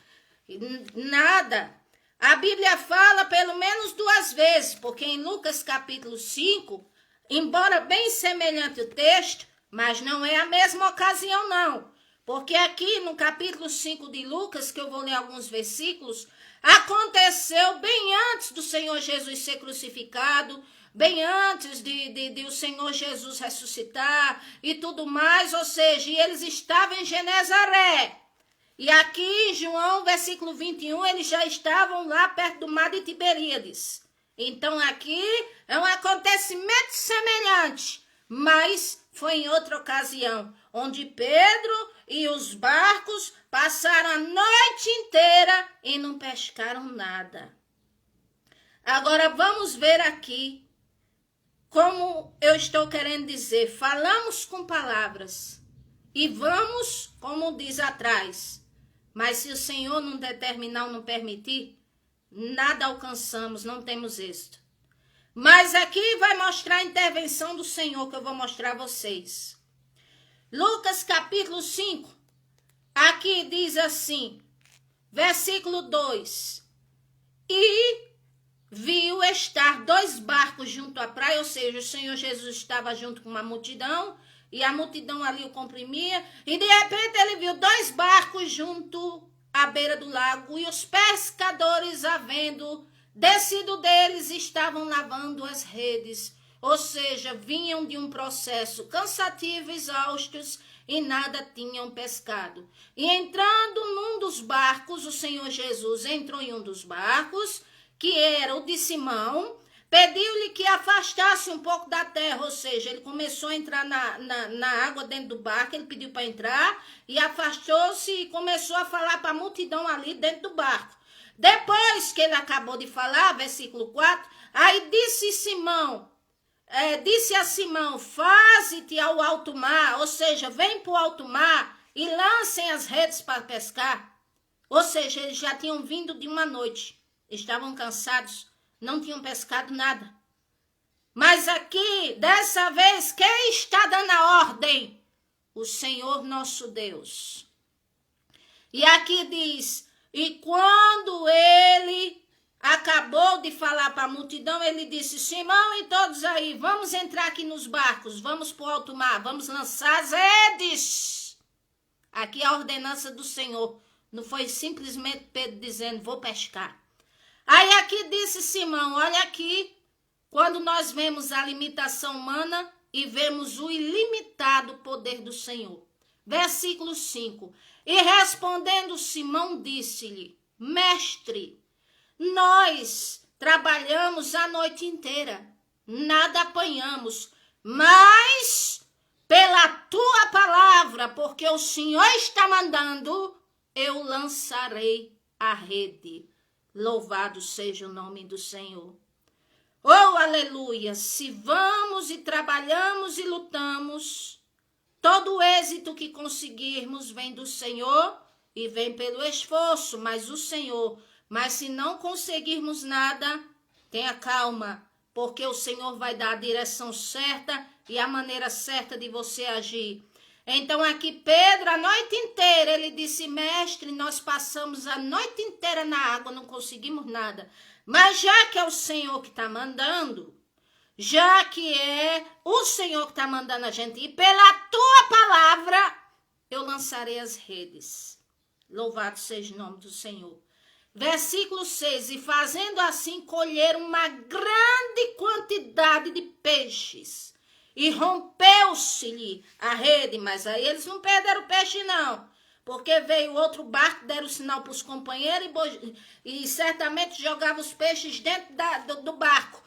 Nada. A Bíblia fala pelo menos 2 vezes, porque em Lucas capítulo 5, embora bem semelhante o texto, mas não é a mesma ocasião não. Porque aqui no capítulo 5 de Lucas, que eu vou ler alguns versículos, aconteceu bem antes do Senhor Jesus ser crucificado, bem antes de o Senhor Jesus ressuscitar e tudo mais, ou seja, eles estavam em Genezaré. E aqui em João, versículo 21, eles já estavam lá perto do mar de Tiberíades. Então aqui é um acontecimento semelhante, mas foi em outra ocasião, onde Pedro e os barcos passaram a noite inteira e não pescaram nada. Agora vamos ver aqui como eu estou querendo dizer. Falamos com palavras e vamos, como diz atrás. Mas se o Senhor não determinar ou não permitir, nada alcançamos, não temos êxito. Mas aqui vai mostrar a intervenção do Senhor que eu vou mostrar a vocês. Lucas capítulo 5, aqui diz assim, versículo 2. E viu estar 2 barcos junto à praia, ou seja, o Senhor Jesus estava junto com uma multidão, e a multidão ali o comprimia, e de repente ele viu 2 barcos junto à beira do lago, e os pescadores, havendo descido deles, estavam lavando as redes. Ou seja, vinham de um processo cansativo, exaustos, e nada tinham pescado. E entrando num dos barcos, o Senhor Jesus entrou em um dos barcos, que era o de Simão, pediu-lhe que afastasse um pouco da terra, ou seja, ele começou a entrar na água dentro do barco, ele pediu para entrar, e afastou-se e começou a falar para a multidão ali dentro do barco. Depois que ele acabou de falar, versículo 4, aí disse a Simão, faze-te ao alto mar, ou seja, vem para o alto mar e lancem as redes para pescar. Ou seja, eles já tinham vindo de uma noite, estavam cansados, não tinham pescado nada. Mas aqui, dessa vez, quem está dando a ordem? O Senhor nosso Deus. E aqui diz, e quando ele acabou de falar para a multidão, ele disse, Simão e todos aí, vamos entrar aqui nos barcos, vamos para o alto mar, vamos lançar as redes. Aqui a ordenança do Senhor, não foi simplesmente Pedro dizendo, vou pescar. Aí aqui disse Simão, olha aqui, quando nós vemos a limitação humana e vemos o ilimitado poder do Senhor. Versículo 5. E respondendo Simão disse-lhe: Mestre, nós trabalhamos a noite inteira, nada apanhamos, mas pela tua palavra, porque o Senhor está mandando, eu lançarei a rede. Louvado seja o nome do Senhor. Oh, aleluia! Se vamos e trabalhamos e lutamos, todo o êxito que conseguirmos vem do Senhor e vem pelo esforço, mas se não conseguirmos nada, tenha calma, porque o Senhor vai dar a direção certa e a maneira certa de você agir. Então aqui Pedro, a noite inteira, ele disse: mestre, nós passamos a noite inteira na água, não conseguimos nada. Mas já que é o Senhor que está mandando, já que é o Senhor que está mandando a gente ir, pela tua palavra, eu lançarei as redes. Louvado seja o nome do Senhor. Versículo 6, e fazendo assim, colheram uma grande quantidade de peixes. E rompeu-se-lhe a rede, mas aí eles não perderam o peixe não. Porque veio outro barco, deram sinal para os companheiros e certamente jogavam os peixes dentro do barco.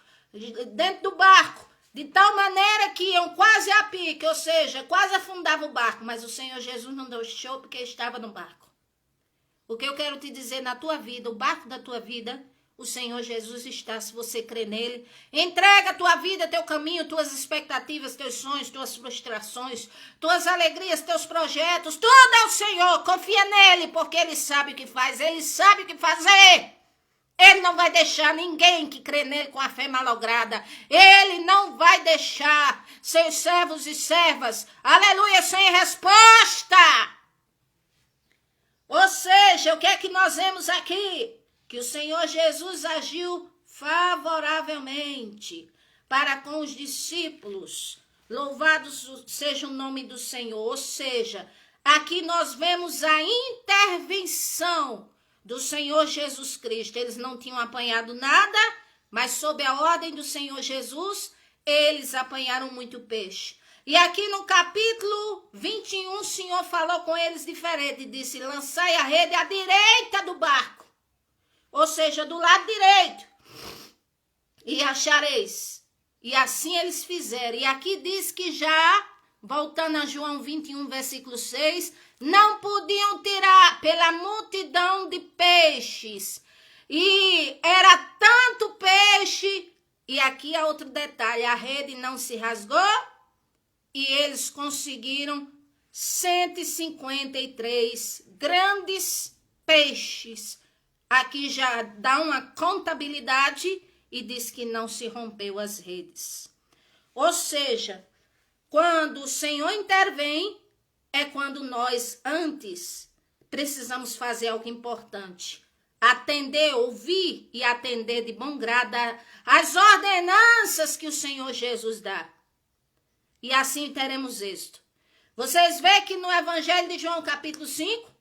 Dentro do barco. De tal maneira que iam quase a pique, ou seja, quase afundava o barco. Mas o Senhor Jesus não deixou porque estava no barco. O que eu quero te dizer na tua vida, o barco da tua vida, o Senhor Jesus está, se você crê nele. Entrega a tua vida, teu caminho, tuas expectativas, teus sonhos, tuas frustrações, tuas alegrias, teus projetos, tudo é o Senhor. Confia nele, porque ele sabe o que faz, ele sabe o que fazer. Ele não vai deixar ninguém que crê nele com a fé malograda. Ele não vai deixar seus servos e servas, aleluia, sem resposta. Ou seja, o que é que nós vemos aqui? Que o Senhor Jesus agiu favoravelmente para com os discípulos. Louvado seja o nome do Senhor. Ou seja, aqui nós vemos a intervenção do Senhor Jesus Cristo. Eles não tinham apanhado nada, mas sob a ordem do Senhor Jesus, eles apanharam muito peixe. E aqui no capítulo 21, o Senhor falou com eles diferente. Disse: lançai a rede à direita do barco. Ou seja, do lado direito. E achareis. E assim eles fizeram. E aqui diz que já, voltando a João 21, versículo 6, não podiam tirar pela multidão de peixes. E era tanto peixe. E aqui há outro detalhe. A rede não se rasgou. E eles conseguiram 153 grandes peixes. Aqui já dá uma contabilidade e diz que não se rompeu as redes. Ou seja, quando o Senhor intervém, é quando nós antes precisamos fazer algo importante. Atender, ouvir e atender de bom grado as ordenanças que o Senhor Jesus dá. E assim teremos êxito. Vocês veem que no Evangelho de João, capítulo 5,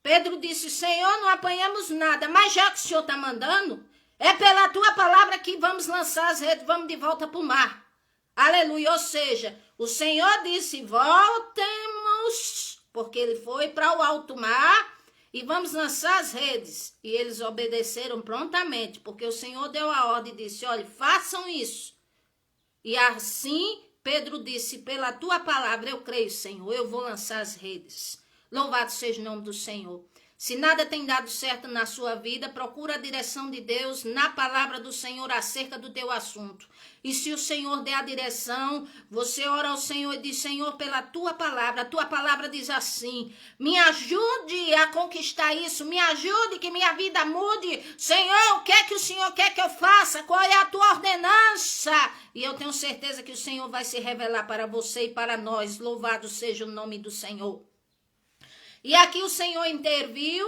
Pedro disse: Senhor, não apanhamos nada, mas já que o Senhor está mandando, é pela tua palavra que vamos lançar as redes, vamos de volta para o mar. Aleluia. Ou seja, o Senhor disse: voltemos, porque ele foi para o alto mar e vamos lançar as redes. E eles obedeceram prontamente, porque o Senhor deu a ordem e disse: olha, façam isso. E assim Pedro disse: pela tua palavra eu creio, Senhor, eu vou lançar as redes. Louvado seja o nome do Senhor. Se nada tem dado certo na sua vida, procura a direção de Deus na palavra do Senhor acerca do teu assunto. E se o Senhor der a direção, você ora ao Senhor e diz: Senhor, pela tua palavra, a tua palavra diz assim: me ajude a conquistar isso, me ajude que minha vida mude. Senhor, o que é que o Senhor quer que eu faça? Qual é a tua ordenança? E eu tenho certeza que o Senhor vai se revelar para você e para nós. Louvado seja o nome do Senhor. E aqui o Senhor interviu.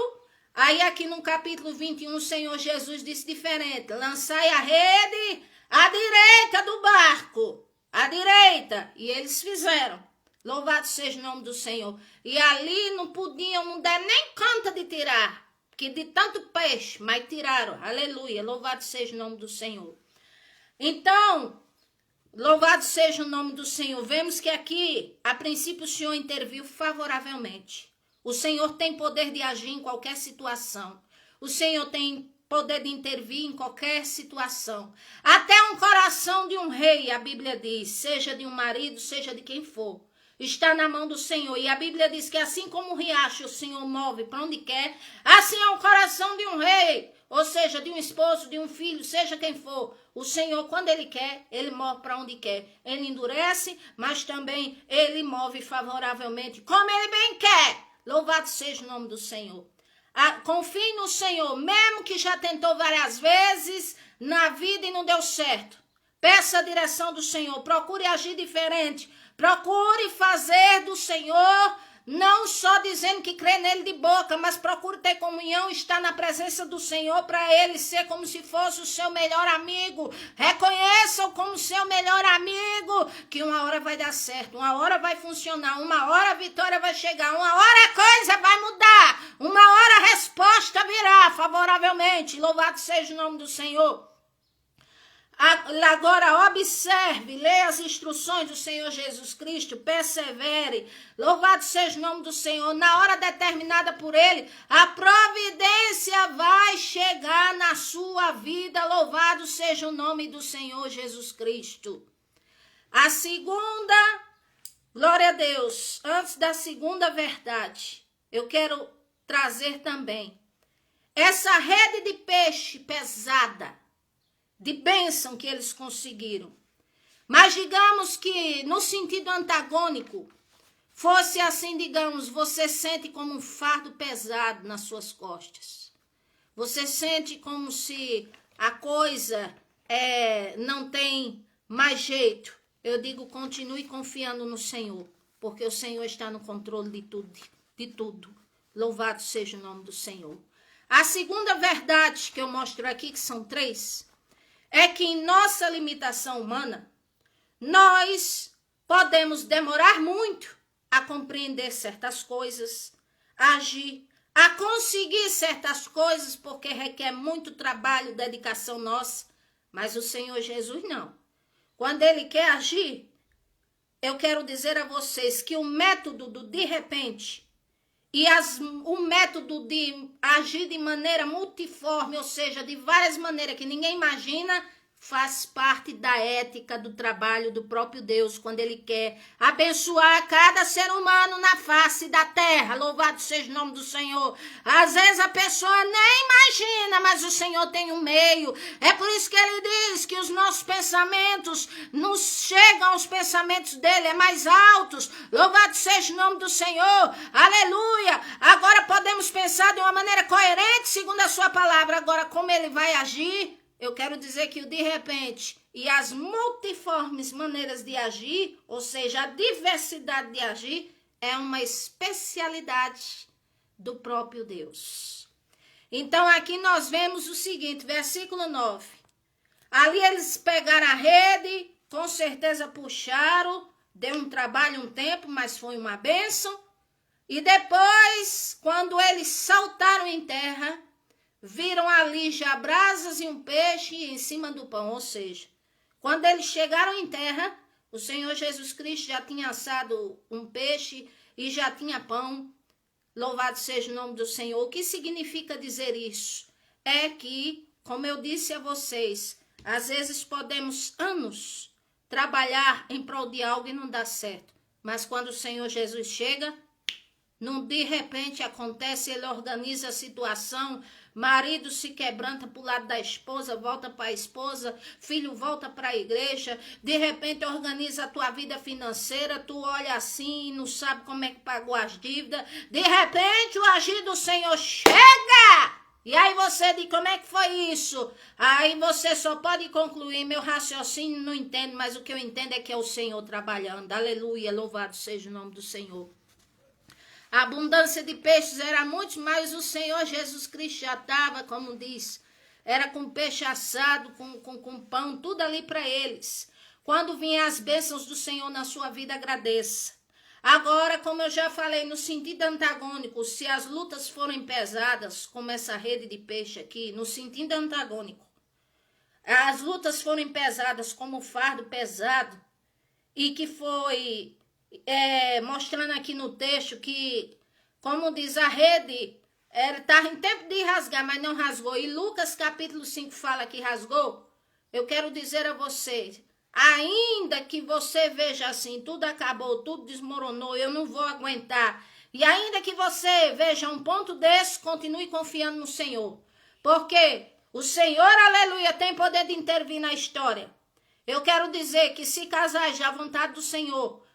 Aí aqui no capítulo 21 o Senhor Jesus disse diferente: lançai a rede à direita do barco, à direita. E eles fizeram. Louvado seja o nome do Senhor. E ali não der nem conta de tirar, porque de tanto peixe, mas tiraram. Aleluia, louvado seja o nome do Senhor. Então, Louvado seja o nome do Senhor. Vemos que aqui, a princípio, o Senhor interviu favoravelmente. O Senhor tem poder de agir em qualquer situação. O Senhor tem poder de intervir em qualquer situação. Até um coração de um rei, a Bíblia diz, seja de um marido, seja de quem for, está na mão do Senhor. E a Bíblia diz que assim como o riacho o Senhor move para onde quer, assim é o coração de um rei, ou seja, de um esposo, de um filho, seja quem for. O Senhor, quando Ele quer, Ele move para onde quer. Ele endurece, mas também Ele move favoravelmente, como Ele bem quer. Louvado seja o nome do Senhor. Confie no Senhor, mesmo que já tentou várias vezes na vida e não deu certo. Peça a direção do Senhor, procure agir diferente, procure fazer do Senhor, não só dizendo que crê nele de boca, mas procure ter comunhão, estar na presença do Senhor para ele ser como se fosse o seu melhor amigo. Reconheça-o como seu melhor amigo, que uma hora vai dar certo, uma hora vai funcionar, uma hora a vitória vai chegar, uma hora a coisa vai mudar, uma hora a resposta virá favoravelmente. Louvado seja o nome do Senhor. Agora observe, leia as instruções do Senhor Jesus Cristo, persevere, louvado seja o nome do Senhor, na hora determinada por Ele, a providência vai chegar na sua vida, louvado seja o nome do Senhor Jesus Cristo. A segunda, glória a Deus, antes da segunda verdade, eu quero trazer também essa rede de peixe pesada, de bênção que eles conseguiram. Mas digamos que no sentido antagônico, fosse assim, digamos, você sente como um fardo pesado nas suas costas. Você sente como se a coisa não tem mais jeito. Eu digo, continue confiando no Senhor, porque o Senhor está no controle de tudo. Louvado seja o nome do Senhor. A segunda verdade que eu mostro aqui, que são 3, é que em nossa limitação humana, nós podemos demorar muito a compreender certas coisas, a agir, a conseguir certas coisas, porque requer muito trabalho, dedicação nossa. Mas o Senhor Jesus não. Quando Ele quer agir, eu quero dizer a vocês que o método do de repente e o método de agir de maneira multiforme, ou seja, de várias maneiras que ninguém imagina, faz parte da ética do trabalho do próprio Deus, quando Ele quer abençoar cada ser humano na face da terra. Louvado seja o nome do Senhor. Às vezes a pessoa nem imagina, mas o Senhor tem um meio. É por isso que Ele diz que os nossos pensamentos nos chegam aos pensamentos dEle, é mais altos. Louvado seja o nome do Senhor. Aleluia. Agora podemos pensar de uma maneira coerente, segundo a sua palavra. Agora, como Ele vai agir? Eu quero dizer que o de repente e as multiformes maneiras de agir, ou seja, a diversidade de agir, é uma especialidade do próprio Deus. Então aqui nós vemos o seguinte, versículo 9. Ali eles pegaram a rede, com certeza puxaram, deu um trabalho um tempo, mas foi uma bênção. E depois, quando eles saltaram em terra, viram ali já brasas e um peixe em cima do pão, ou seja, quando eles chegaram em terra, o Senhor Jesus Cristo já tinha assado um peixe e já tinha pão. Louvado seja o nome do Senhor. O que significa dizer isso? É que, como eu disse a vocês, às vezes podemos anos trabalhar em prol de algo e não dá certo, mas quando o Senhor Jesus chega, de repente acontece, Ele organiza a situação. Marido se quebranta para o lado da esposa, volta para a esposa, filho volta para a igreja, de repente organiza a tua vida financeira, tu olha assim e não sabe como é que pagou as dívidas, de repente o agir do Senhor chega, e aí você diz, como é que foi isso? Aí você só pode concluir, meu raciocínio não entendo, mas o que eu entendo é que é o Senhor trabalhando, aleluia, louvado seja o nome do Senhor. A abundância de peixes era muito, mas o Senhor Jesus Cristo já estava, como diz, era com peixe assado, com pão, tudo ali para eles. Quando vinham as bênçãos do Senhor na sua vida, agradeça. Agora, como eu já falei, no sentido antagônico, se as lutas forem pesadas, como essa rede de peixe aqui, no sentido antagônico, as lutas foram pesadas como fardo pesado, e que foi mostrando aqui no texto que, como diz a rede, estava em tempo de rasgar, mas não rasgou. E Lucas capítulo 5 fala que rasgou. Eu quero dizer a vocês, ainda que você veja assim, tudo acabou, tudo desmoronou, eu não vou aguentar. E ainda que você veja um ponto desse, continue confiando no Senhor. Porque o Senhor, aleluia, tem poder de intervir na história. Eu quero dizer que se casais à vontade do Senhor,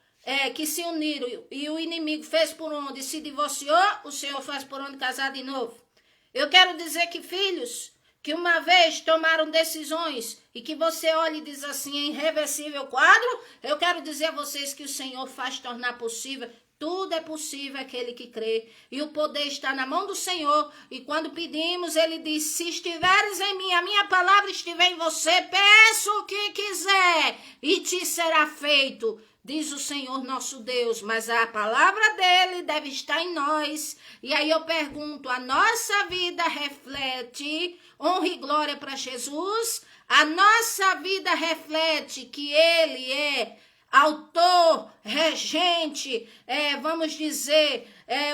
que se uniram e o inimigo fez por onde se divorciou, o Senhor faz por onde casar de novo. Eu quero dizer que filhos que uma vez tomaram decisões e que você olha e diz assim, é irreversível quadro, eu quero dizer a vocês que o Senhor faz tornar possível. Tudo é possível aquele que crê. E o poder está na mão do Senhor. E quando pedimos, ele diz, se estiveres em mim, a minha palavra estiver em você, peça o que quiser e te será feito. Diz o Senhor nosso Deus, mas a palavra dele deve estar em nós. E aí eu pergunto, a nossa vida reflete honra e glória para Jesus? A nossa vida reflete que ele é autor, regente, vamos dizer,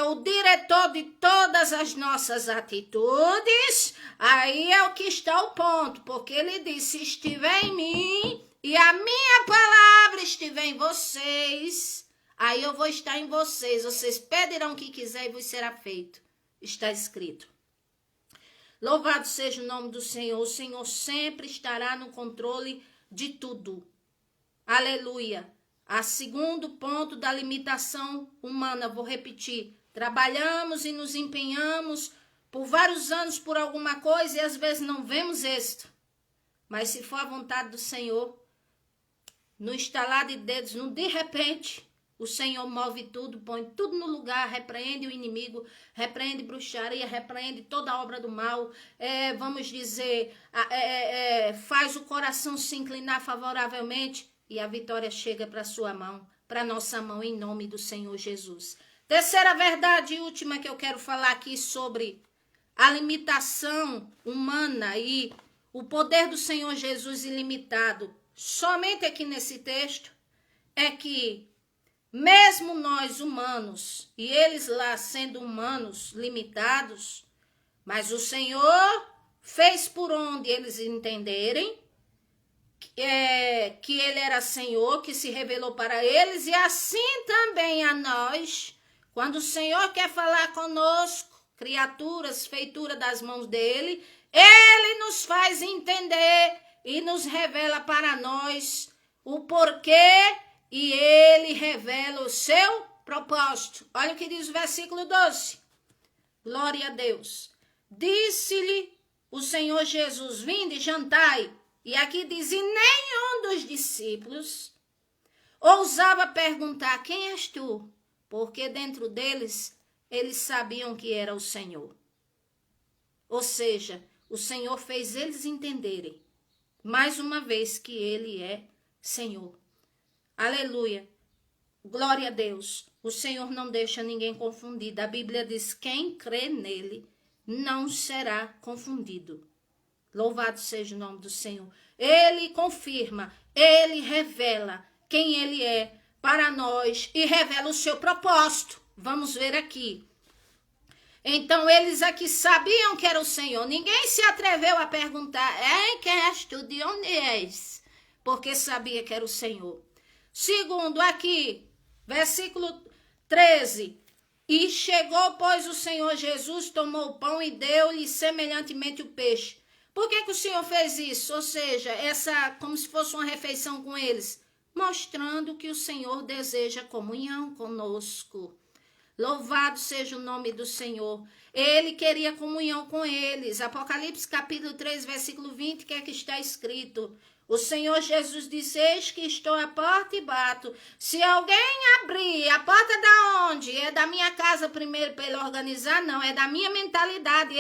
o diretor de todas as nossas atitudes? Aí é o que está o ponto, porque ele diz, se estiver em mim e a minha palavra estiver em vocês, aí eu vou estar em vocês. Vocês pedirão o que quiser e vos será feito. Está escrito. Louvado seja o nome do Senhor. O Senhor sempre estará no controle de tudo. Aleluia. A segundo ponto da limitação humana, vou repetir. Trabalhamos e nos empenhamos por vários anos por alguma coisa e às vezes não vemos êxito. Mas se for a vontade do Senhor, no estalar de dedos, no de repente, o Senhor move tudo, põe tudo no lugar, repreende o inimigo, repreende bruxaria, repreende toda a obra do mal, vamos dizer, faz o coração se inclinar favoravelmente e a vitória chega para sua mão, para nossa mão, em nome do Senhor Jesus. Terceira verdade e última que eu quero falar aqui sobre a limitação humana e o poder do Senhor Jesus ilimitado, somente aqui nesse texto, é que mesmo nós humanos, e eles lá sendo humanos limitados, mas o Senhor fez por onde eles entenderem que ele era Senhor, que se revelou para eles, e assim também a nós, quando o Senhor quer falar conosco, criaturas, feitura das mãos dele, ele nos faz entender e nos revela para nós o porquê e ele revela o seu propósito. Olha o que diz o versículo 12. Glória a Deus. Disse-lhe o Senhor Jesus, vinde e jantai. E aqui diz, e nenhum dos discípulos ousava perguntar, quem és tu? Porque dentro deles, eles sabiam que era o Senhor. Ou seja, o Senhor fez eles entenderem, mais uma vez, que ele é Senhor. Aleluia. Glória a Deus. O Senhor não deixa ninguém confundido. A Bíblia diz, quem crê nele não será confundido. Louvado seja o nome do Senhor. Ele confirma, ele revela quem ele é para nós e revela o seu propósito. Vamos ver aqui. Então, eles aqui sabiam que era o Senhor. Ninguém se atreveu a perguntar, quem és tu, de onde és? Porque sabia que era o Senhor. Segundo, aqui, versículo 13. E chegou, pois, o Senhor Jesus, tomou o pão e deu-lhe semelhantemente o peixe. Por que o Senhor fez isso? Ou seja, como se fosse uma refeição com eles, mostrando que o Senhor deseja comunhão conosco. Louvado seja o nome do Senhor. Ele queria comunhão com eles. Apocalipse capítulo 3, versículo 20, que é que está escrito? O Senhor Jesus disse, eis que estou à porta e bato. Se alguém abrir, a porta da onde? É da minha casa primeiro para ele organizar? Não, é da minha mentalidade.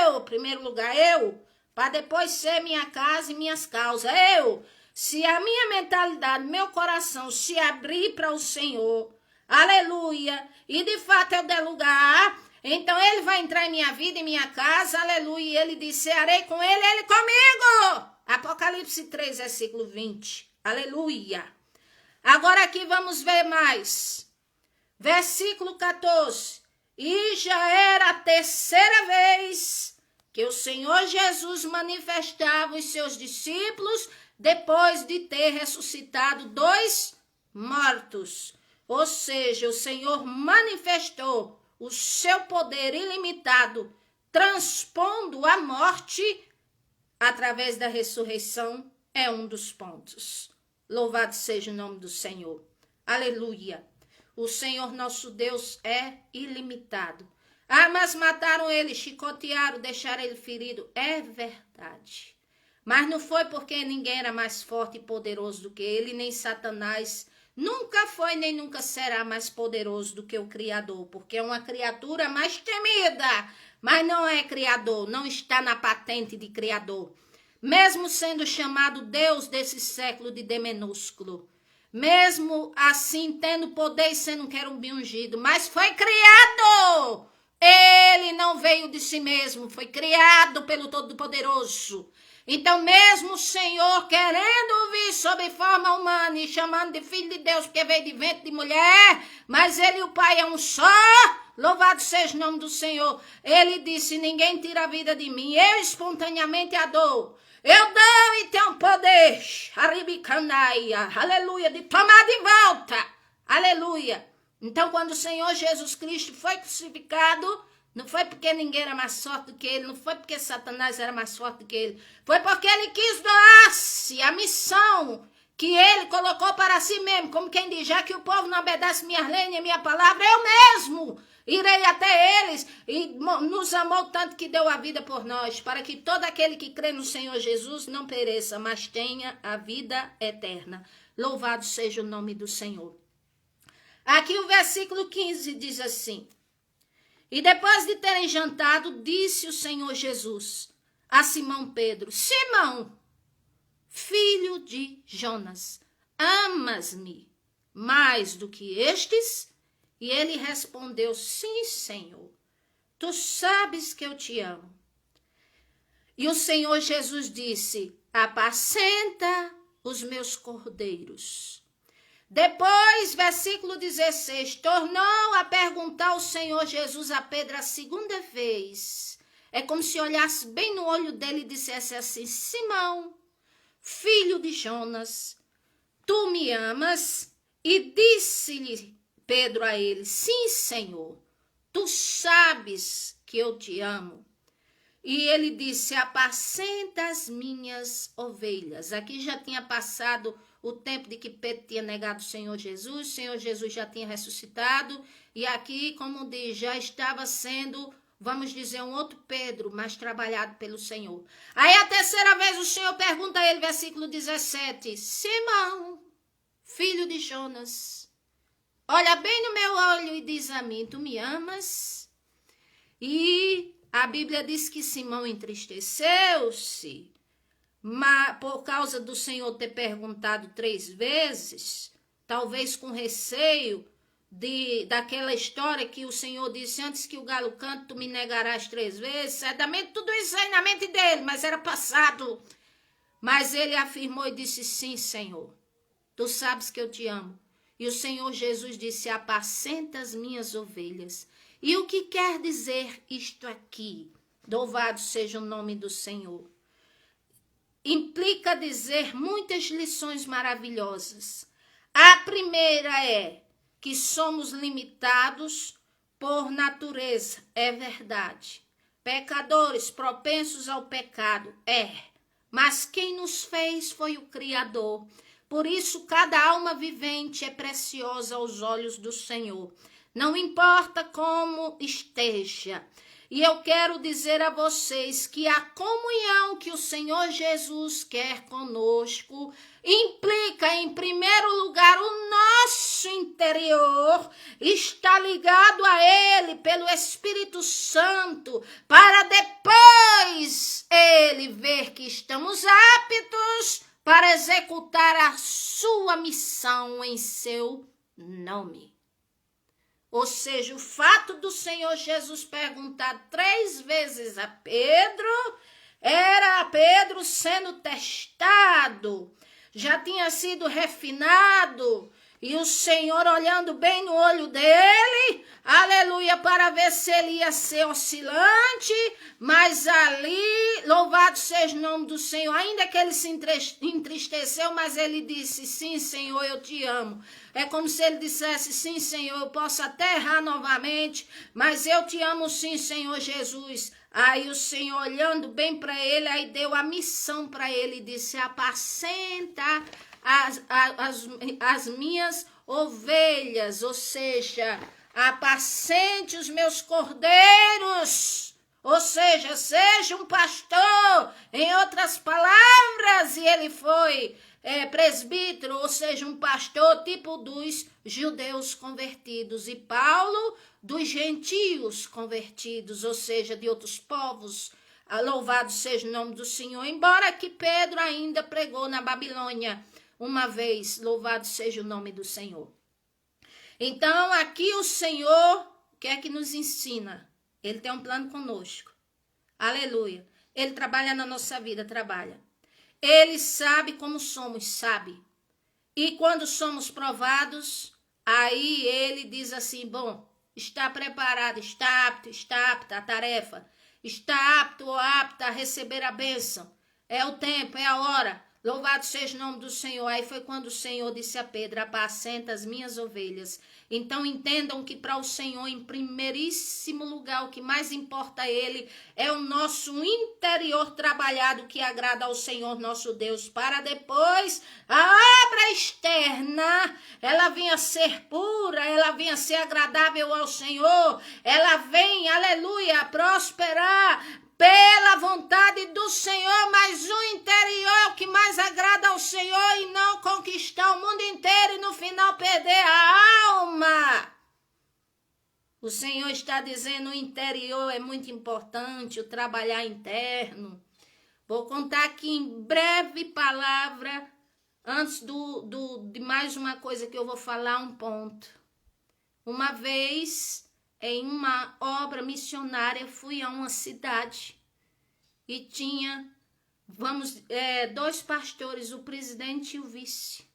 Eu, primeiro lugar, eu. Para depois ser minha casa e minhas causas. Eu, se a minha mentalidade, meu coração se abrir para o Senhor, aleluia, e de fato eu der lugar, então ele vai entrar em minha vida, em minha casa, aleluia, e ele disse, cearei com ele, ele comigo. Apocalipse 3, versículo 20. Aleluia. Agora aqui vamos ver mais. Versículo 14. E já era a terceira vez que o Senhor Jesus manifestava os seus discípulos depois de ter ressuscitado 2 mortos. Ou seja, o Senhor manifestou o seu poder ilimitado, transpondo a morte através da ressurreição, é um dos pontos. Louvado seja o nome do Senhor. Aleluia. O Senhor nosso Deus é ilimitado. Ah, mas mataram ele, chicotearam, deixaram ele ferido. É verdade. Mas não foi porque ninguém era mais forte e poderoso do que ele, nem Satanás nunca foi nem nunca será mais poderoso do que o Criador, porque é uma criatura mais temida, mas não é Criador, não está na patente de Criador. Mesmo sendo chamado Deus desse século de D minúsculo, mesmo assim tendo poder e sendo um querubim ungido, mas foi criado. Ele não veio de si mesmo, foi criado pelo Todo-Poderoso. Então mesmo o Senhor querendo vir sob forma humana e chamando de filho de Deus, porque veio de ventre de mulher, mas ele e o Pai é um só, louvado seja o nome do Senhor. Ele disse, ninguém tira a vida de mim, eu espontaneamente a dou. Eu dou e tenho poder, aleluia, de tomar de volta, aleluia. Então quando o Senhor Jesus Cristo foi crucificado, não foi porque ninguém era mais forte do que ele, não foi porque Satanás era mais forte do que ele, foi porque ele quis doar-se a missão que ele colocou para si mesmo, como quem diz, já que o povo não obedece minha lei nem minha palavra, eu mesmo irei até eles, e nos amou tanto que deu a vida por nós, para que todo aquele que crê no Senhor Jesus não pereça, mas tenha a vida eterna. Louvado seja o nome do Senhor. Aqui o versículo 15 diz assim, e depois de terem jantado, disse o Senhor Jesus a Simão Pedro, Simão, filho de Jonas, amas-me mais do que estes? E ele respondeu, sim, Senhor, tu sabes que eu te amo. E o Senhor Jesus disse, apacenta os meus cordeiros. Depois, versículo 16, tornou a perguntar o Senhor Jesus a Pedro a segunda vez. É como se olhasse bem no olho dele e dissesse assim, Simão, filho de Jonas, tu me amas? E disse-lhe Pedro a ele, sim, Senhor, tu sabes que eu te amo. E ele disse, apacenta as minhas ovelhas. Aqui já tinha passado o tempo de que Pedro tinha negado o Senhor Jesus já tinha ressuscitado, e aqui, como diz, já estava sendo, vamos dizer, um outro Pedro, mas trabalhado pelo Senhor. Aí a terceira vez o Senhor pergunta a ele, versículo 17, Simão, filho de Jonas, olha bem no meu olho e diz a mim, tu me amas? E a Bíblia diz que Simão entristeceu-se, mas por causa do Senhor ter perguntado 3 vezes, talvez com receio daquela história que o Senhor disse, antes que o galo cante, tu me negarás 3 vezes, certamente tudo isso aí na mente dele, mas era passado. Mas ele afirmou e disse, sim, Senhor, tu sabes que eu te amo. E o Senhor Jesus disse, apacenta as minhas ovelhas. E o que quer dizer isto aqui? Louvado seja o nome do Senhor. Implica dizer muitas lições maravilhosas. A primeira é que somos limitados por natureza, é verdade. Pecadores, propensos ao pecado, é. Mas quem nos fez foi o Criador. Por isso, cada alma vivente é preciosa aos olhos do Senhor. Não importa como esteja. E eu quero dizer a vocês que a comunhão que o Senhor Jesus quer conosco implica, em primeiro lugar, o nosso interior está ligado a Ele pelo Espírito Santo, para depois Ele ver que estamos aptos para executar a sua missão em seu nome. Ou seja, o fato do Senhor Jesus perguntar 3 vezes a Pedro Era Pedro sendo testado, já tinha sido refinado, e o Senhor olhando bem no olho dele, aleluia, para ver se ele ia ser oscilante, mas ali, louvado seja o nome do Senhor, ainda que ele se entristeceu, mas ele disse, sim, Senhor, eu te amo. É como se ele dissesse, sim, Senhor, eu posso até errar novamente, mas eu te amo sim, Senhor Jesus. Aí o Senhor, olhando bem para ele, aí deu a missão para ele, disse, apacenta as minhas ovelhas, ou seja, apacente os meus cordeiros, ou seja, seja um pastor, em outras palavras, e ele foi presbítero, ou seja, um pastor tipo dos judeus convertidos, e Paulo dos gentios convertidos, ou seja, de outros povos. Louvado seja o nome do Senhor, embora que Pedro ainda pregou na Babilônia uma vez, louvado seja o nome do Senhor. Então, aqui o Senhor quer que nos ensina. Ele tem um plano conosco. Aleluia. Ele trabalha na nossa vida, trabalha. Ele sabe como somos, sabe. E quando somos provados, aí ele diz assim, bom, está preparado, está apto à tarefa, está apto ou apta a receber a bênção. É o tempo, é a hora. Louvado seja o nome do Senhor. Aí foi quando o Senhor disse a Pedro, apacenta as minhas ovelhas. Então entendam que para o Senhor, em primeiríssimo lugar, o que mais importa a Ele é o nosso interior trabalhado que agrada ao Senhor nosso Deus, para depois a obra externa, ela venha ser pura, ela venha ser agradável ao Senhor, ela vem, aleluia, prosperar pela vontade do Senhor, mas o interior é o que mais agrada ao Senhor e não conquistar o mundo inteiro e no final perder a alma. O Senhor está dizendo o interior é muito importante, o trabalhar interno. Vou contar aqui em breve palavra, antes de mais uma coisa que eu vou falar, um ponto. Uma vez, em uma obra missionária, fui a uma cidade e tinha, dois pastores, o presidente e o vice.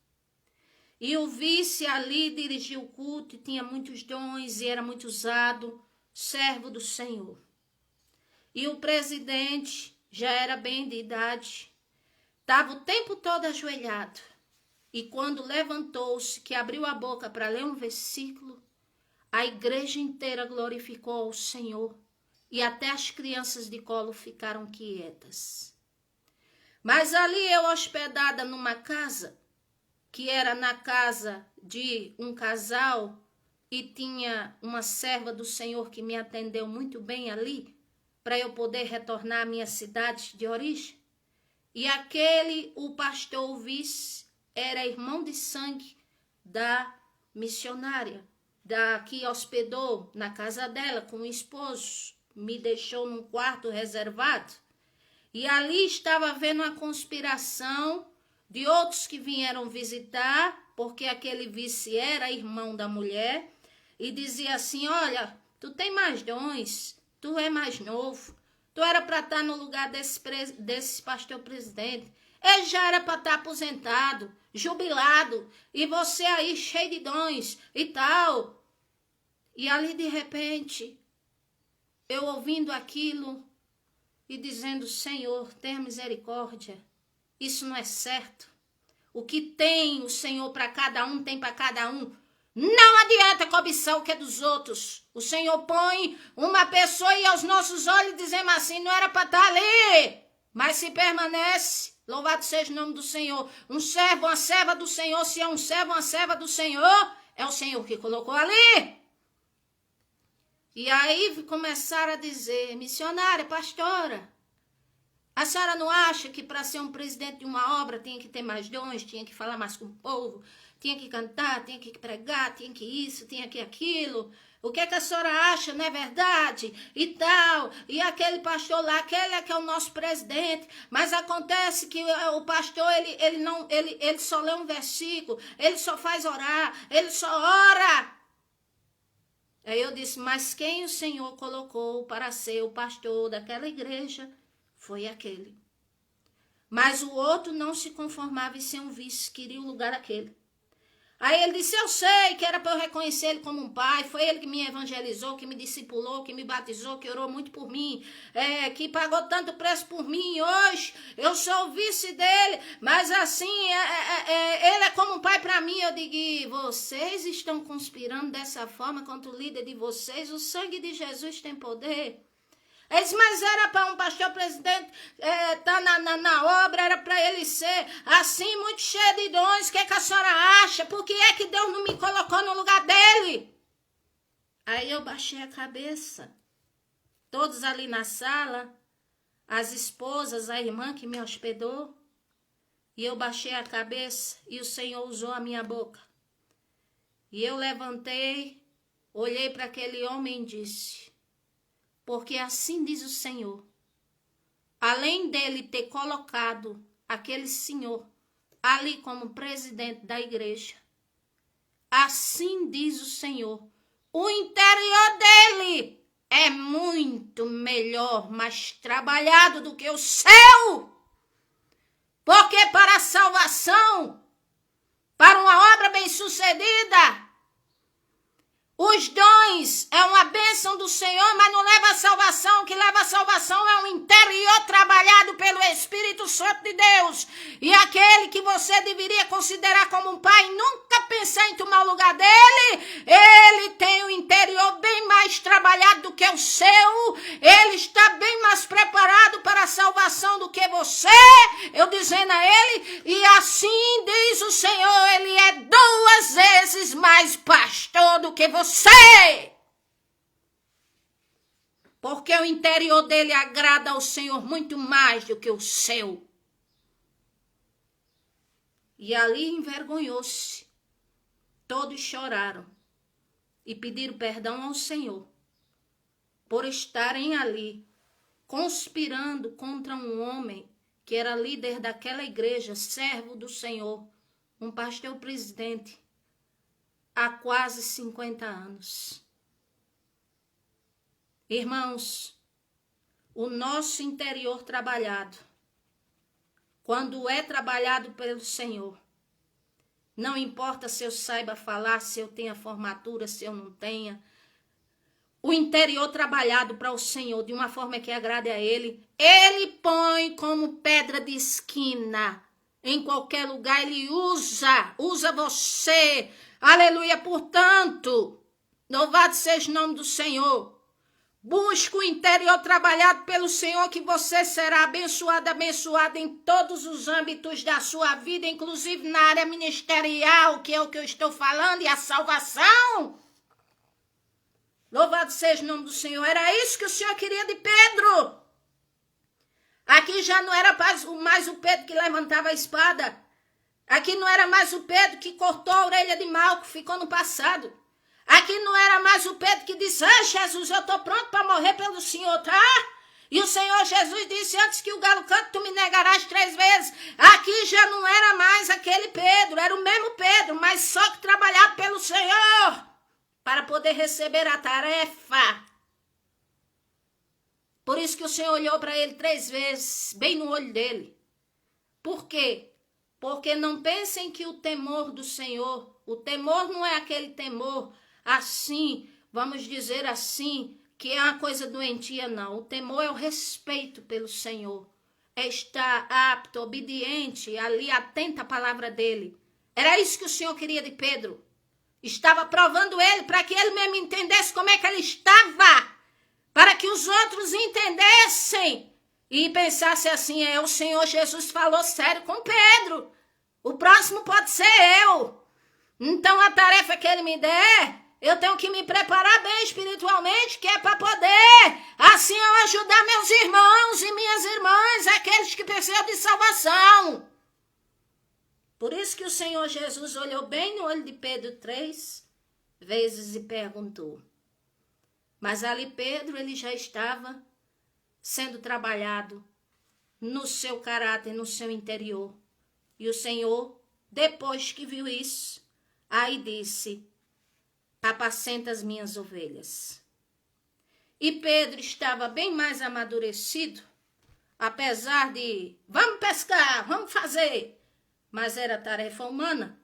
E o vice ali dirigia o culto e tinha muitos dons e era muito usado, servo do Senhor. E o presidente já era bem de idade, estava o tempo todo ajoelhado. E quando levantou-se, que abriu a boca para ler um versículo, a igreja inteira glorificou ao Senhor e até as crianças de colo ficaram quietas. Mas ali eu hospedada numa casa, que era na casa de um casal, e tinha uma serva do Senhor que me atendeu muito bem ali, para eu poder retornar à minha cidade de origem. E o pastor, o vice, era irmão de sangue da missionária, da que hospedou na casa dela com o esposo, me deixou num quarto reservado. E ali estava havendo uma conspiração de outros que vieram visitar, porque aquele vice era irmão da mulher, e dizia assim, olha, tu tem mais dons, tu é mais novo, tu era para estar no lugar desse pastor presidente, ele já era para estar aposentado, jubilado, e você aí cheio de dons e tal. E ali de repente, eu ouvindo aquilo e dizendo, Senhor, tenha misericórdia, isso não é certo. O que tem o Senhor para cada um, tem para cada um. Não adianta cobiçar o que é dos outros. O Senhor põe uma pessoa e aos nossos olhos dizemos assim, não era para estar ali, mas se permanece, louvado seja o nome do Senhor. Um servo, uma serva do Senhor, se é um servo, uma serva do Senhor, é o Senhor que colocou ali. E aí começaram a dizer, missionária, pastora, a senhora não acha que para ser um presidente de uma obra tinha que ter mais dons, tinha que falar mais com o povo, tinha que cantar, tinha que pregar, tinha que isso, tinha que aquilo? O que é que a senhora acha, não é verdade? E tal, e aquele pastor lá, aquele é que é o nosso presidente, mas acontece que o pastor, ele só lê um versículo, ele só faz orar, ele só ora. Aí eu disse, mas quem o Senhor colocou para ser o pastor daquela igreja Foi aquele. Mas o outro não se conformava em ser um vice, queria o lugar daquele. Aí ele disse, eu sei que era para eu reconhecer ele como um pai, foi ele que me evangelizou, que me discipulou, que me batizou, que orou muito por mim, que pagou tanto preço por mim, hoje eu sou o vice dele, mas assim, ele é como um pai para mim. Eu digo, vocês estão conspirando dessa forma contra o líder de vocês, o sangue de Jesus tem poder. Ele disse, mas era para um pastor presidente tá na obra, era para ele ser assim, muito cheio de dons. O que a senhora acha? Por que é que Deus não me colocou no lugar dele? Aí eu baixei a cabeça. Todos ali na sala, as esposas, a irmã que me hospedou. E eu baixei a cabeça e o Senhor usou a minha boca. E eu levantei, olhei para aquele homem e disse, porque assim diz o Senhor, além dele ter colocado aquele senhor ali como presidente da igreja, assim diz o Senhor, o interior dele é muito melhor, mais trabalhado do que o céu, porque para a salvação, para uma obra bem-sucedida, os dons é uma bênção do Senhor, mas não leva a salvação. O que leva a salvação é um interior trabalhado pelo Espírito Santo de Deus. E aquele que você deveria considerar como um pai, nunca pensar em tomar o lugar dele, ele tem um interior bem mais trabalhado do que o seu. Ele está bem mais preparado para a salvação do que você. Eu dizendo a ele, e assim diz o Senhor, ele é 2 vezes mais pastor do que você. Porque o interior dele agrada ao Senhor muito mais do que o seu. E ali envergonhou-se. Todos choraram e pediram perdão ao Senhor por estarem ali conspirando contra um homem que era líder daquela igreja, servo do Senhor, um pastor presidente, há quase 50 anos. Irmãos, o nosso interior trabalhado, quando é trabalhado pelo Senhor, não importa se eu saiba falar, se eu tenha formatura, se eu não tenha, o interior trabalhado para o Senhor de uma forma que agrade a Ele, Ele põe como pedra de esquina. Em qualquer lugar Ele usa você. Aleluia, portanto, louvado seja o nome do Senhor. Busque o interior trabalhado pelo Senhor, que você será abençoado em todos os âmbitos da sua vida, inclusive na área ministerial, que é o que eu estou falando, e a salvação. Louvado seja o nome do Senhor. Era isso que o Senhor queria de Pedro. Aqui já não era mais o Pedro que levantava a espada. Aqui não era mais o Pedro que cortou a orelha de Malco, ficou no passado. Aqui não era mais o Pedro que disse, Jesus, eu estou pronto para morrer pelo Senhor, tá? E o Senhor Jesus disse, antes que o galo cante, tu me negarás 3 vezes. Aqui já não era mais aquele Pedro, era o mesmo Pedro, mas só que trabalhava pelo Senhor para poder receber a tarefa. Por isso que o Senhor olhou para ele 3 vezes, bem no olho dele. Por quê? Porque não pensem que o temor do Senhor, o temor não é aquele temor assim, vamos dizer assim, que é uma coisa doentia, não. O temor é o respeito pelo Senhor. É estar apto, obediente, ali atento à palavra dele. Era isso que o Senhor queria de Pedro. Estava provando ele para que ele mesmo entendesse como é que ele estava. Para que os outros entendessem e pensassem assim, o Senhor Jesus falou sério com Pedro. O próximo pode ser eu. Então a tarefa que ele me der, eu tenho que me preparar bem espiritualmente, que é para poder, assim eu ajudar meus irmãos e minhas irmãs, aqueles que precisam de salvação. Por isso que o Senhor Jesus olhou bem no olho de Pedro 3 vezes e perguntou. Mas ali Pedro, ele já estava sendo trabalhado no seu caráter, no seu interior. E o Senhor, depois que viu isso, aí disse, apacenta as minhas ovelhas. E Pedro estava bem mais amadurecido, apesar de vamos pescar, vamos fazer, mas era tarefa humana.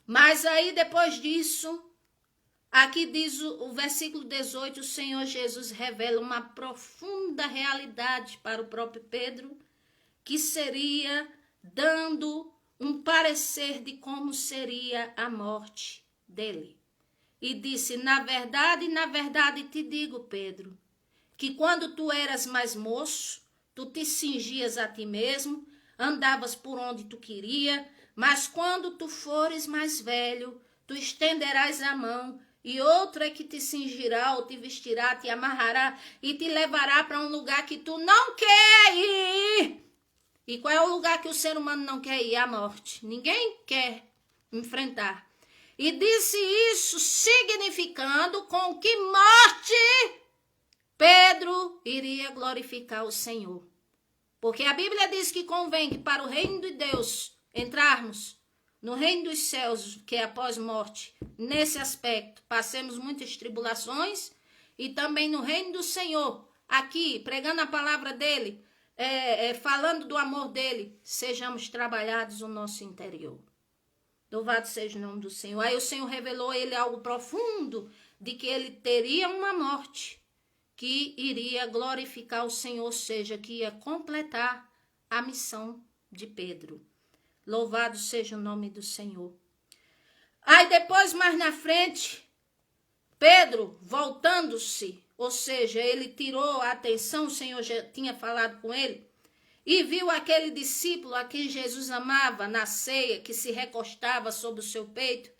Mas aí depois disso, aqui diz o versículo 18, o Senhor Jesus revela uma profunda realidade para o próprio Pedro, que seria dando um parecer de como seria a morte dele. E disse, na verdade te digo, Pedro, que quando tu eras mais moço, tu te cingias a ti mesmo, andavas por onde tu queria, mas quando tu fores mais velho, tu estenderás a mão, e outro é que te cingirá, ou te vestirá, te amarrará, e te levará para um lugar que tu não quer ir. E qual é o lugar que o ser humano não quer ir? A morte. Ninguém quer enfrentar. E disse isso significando com que morte Pedro iria glorificar o Senhor. Porque a Bíblia diz que convém que para o reino de Deus entrarmos no reino dos céus, que é após morte, nesse aspecto, passemos muitas tribulações, e também no reino do Senhor, aqui, pregando a palavra dele, falando do amor dele, sejamos trabalhados no nosso interior. Louvado seja o nome do Senhor. Aí o Senhor revelou a ele algo profundo, de que ele teria uma morte que iria glorificar o Senhor, ou seja, que ia completar a missão de Pedro. Louvado seja o nome do Senhor. Aí depois, mais na frente, Pedro, voltando-se, ou seja, ele tirou a atenção, o Senhor já tinha falado com ele, e viu aquele discípulo a quem Jesus amava na ceia, que se recostava sobre o seu peito,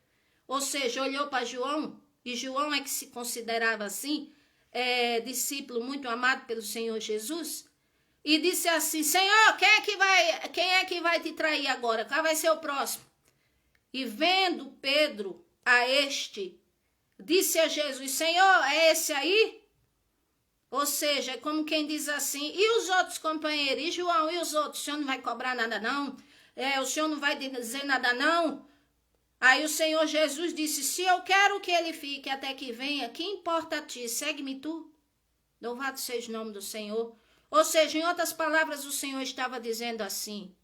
ou seja, olhou para João, e João é que se considerava assim, discípulo muito amado pelo Senhor Jesus, e disse assim, Senhor, quem é que vai te trair agora? Qual vai ser o próximo? E vendo Pedro a este, disse a Jesus, Senhor, é esse aí? Ou seja, é como quem diz assim, e os outros companheiros? E João, e os outros? O senhor não vai cobrar nada não? O senhor não vai dizer nada não? Aí o Senhor Jesus disse, se eu quero que ele fique até que venha, que importa a ti? Segue-me tu. Louvado seja o nome do Senhor. Ou seja, em outras palavras, o Senhor estava dizendo assim,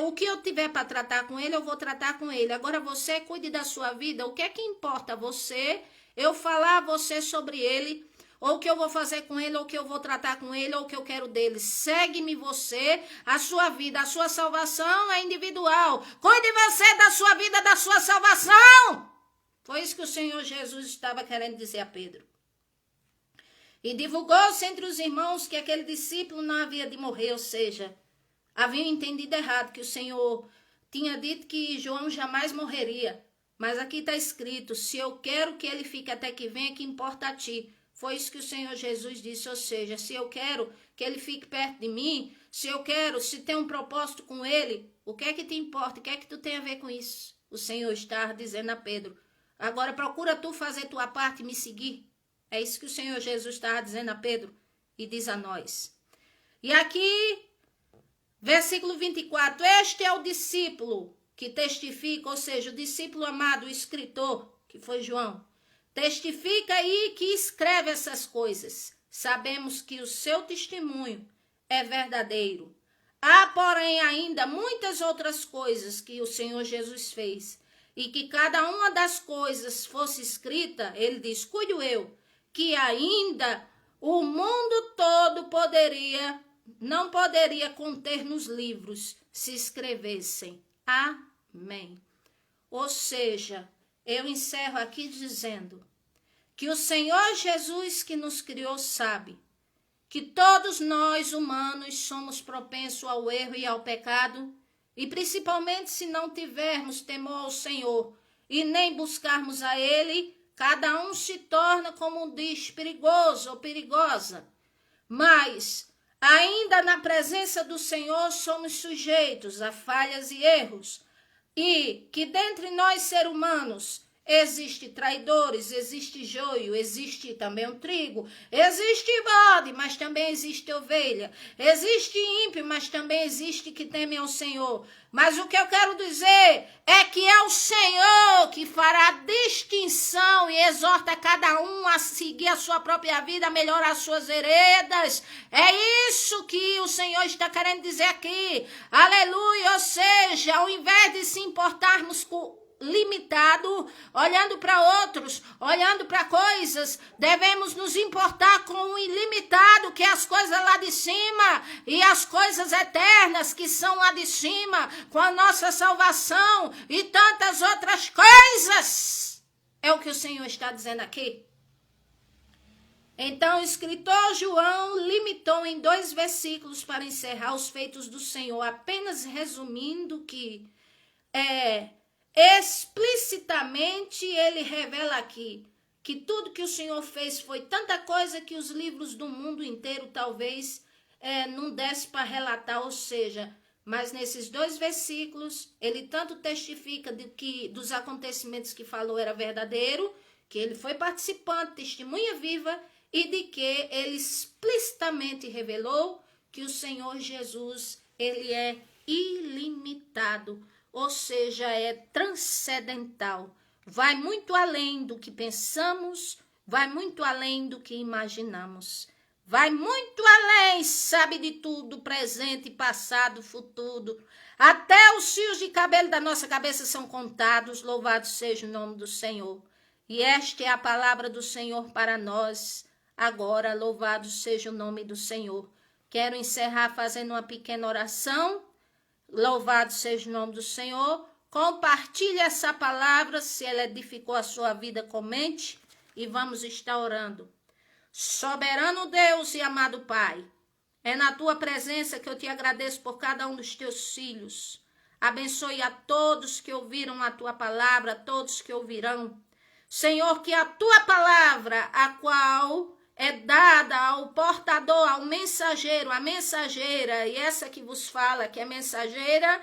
o que eu tiver para tratar com ele, eu vou tratar com ele. Agora você cuide da sua vida. O que é que importa você, eu falar a você sobre ele, ou o que eu vou fazer com ele, ou o que eu vou tratar com ele, ou o que eu quero dele. Segue-me você, a sua vida, a sua salvação é individual. Cuide você da sua vida, da sua salvação. Foi isso que o Senhor Jesus estava querendo dizer a Pedro. E divulgou-se entre os irmãos que aquele discípulo não havia de morrer, ou seja, haviam entendido errado, que o Senhor tinha dito que João jamais morreria. Mas aqui está escrito, se eu quero que ele fique até que venha, que importa a ti. Foi isso que o Senhor Jesus disse, ou seja, se eu quero que ele fique perto de mim, se tem um propósito com ele, o que é que te importa? O que é que tu tem a ver com isso? O Senhor está dizendo a Pedro, agora procura tu fazer tua parte e me seguir. É isso que o Senhor Jesus estava dizendo a Pedro e diz a nós. E aqui, versículo 24, este é o discípulo que testifica, ou seja, o discípulo amado, o escritor, que foi João, testifica aí que escreve essas coisas. Sabemos que o seu testemunho é verdadeiro. Há, porém, ainda muitas outras coisas que o Senhor Jesus fez, e que cada uma das coisas fosse escrita, ele diz, cuido eu, que ainda o mundo todo não poderia conter nos livros se escrevessem. Amém. Ou seja, eu encerro aqui dizendo que o Senhor Jesus que nos criou sabe que todos nós humanos somos propensos ao erro e ao pecado, e principalmente se não tivermos temor ao Senhor e nem buscarmos a Ele, cada um se torna, como diz, perigoso ou perigosa. Mas, ainda na presença do Senhor, somos sujeitos a falhas e erros. E que dentre nós, seres humanos, Existe traidores, existe joio, existe também o trigo, existe bode, mas também existe ovelha, existe ímpio, mas também existe que teme ao Senhor. Mas o que eu quero dizer é que é o Senhor que fará distinção e exorta cada um a seguir a sua própria vida, a melhorar as suas veredas. É isso que o Senhor está querendo dizer aqui. Aleluia, ou seja, ao invés de se importarmos com limitado, olhando para outros, olhando para coisas, devemos nos importar com o ilimitado, que é as coisas lá de cima, e as coisas eternas que são lá de cima, com a nossa salvação e tantas outras coisas. É o que o Senhor está dizendo aqui. Então, o escritor João limitou em 2 versículos para encerrar os feitos do Senhor, apenas resumindo que explicitamente ele revela aqui que tudo que o Senhor fez foi tanta coisa que os livros do mundo inteiro talvez não desse para relatar, ou seja, mas nesses 2 versículos ele tanto testifica de que dos acontecimentos que falou era verdadeiro, que ele foi participante, testemunha viva, e de que ele explicitamente revelou que o Senhor Jesus, ele é ilimitado, ou seja, é transcendental, vai muito além do que pensamos, vai muito além do que imaginamos, vai muito além, sabe de tudo, presente, passado, futuro, até os fios de cabelo da nossa cabeça são contados, louvado seja o nome do Senhor. E esta é a palavra do Senhor para nós, agora, louvado seja o nome do Senhor. Quero encerrar fazendo uma pequena oração. Louvado seja o nome do Senhor. Compartilhe essa palavra, se ela edificou a sua vida, comente e vamos estar orando. Soberano Deus e amado Pai, é na tua presença que eu te agradeço por cada um dos teus filhos. Abençoe a todos que ouviram a tua palavra, a todos que ouvirão. Senhor, que a tua palavra, a qual é dada ao portador, ao mensageiro, a mensageira, e essa que vos fala que é mensageira,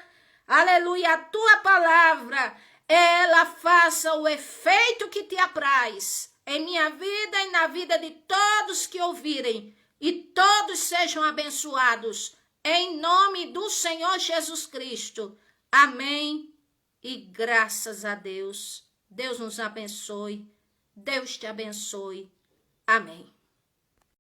aleluia, a tua palavra, ela faça o efeito que te apraz em minha vida e na vida de todos que ouvirem, e todos sejam abençoados, em nome do Senhor Jesus Cristo. Amém e graças a Deus. Deus nos abençoe, Deus te abençoe. Amém.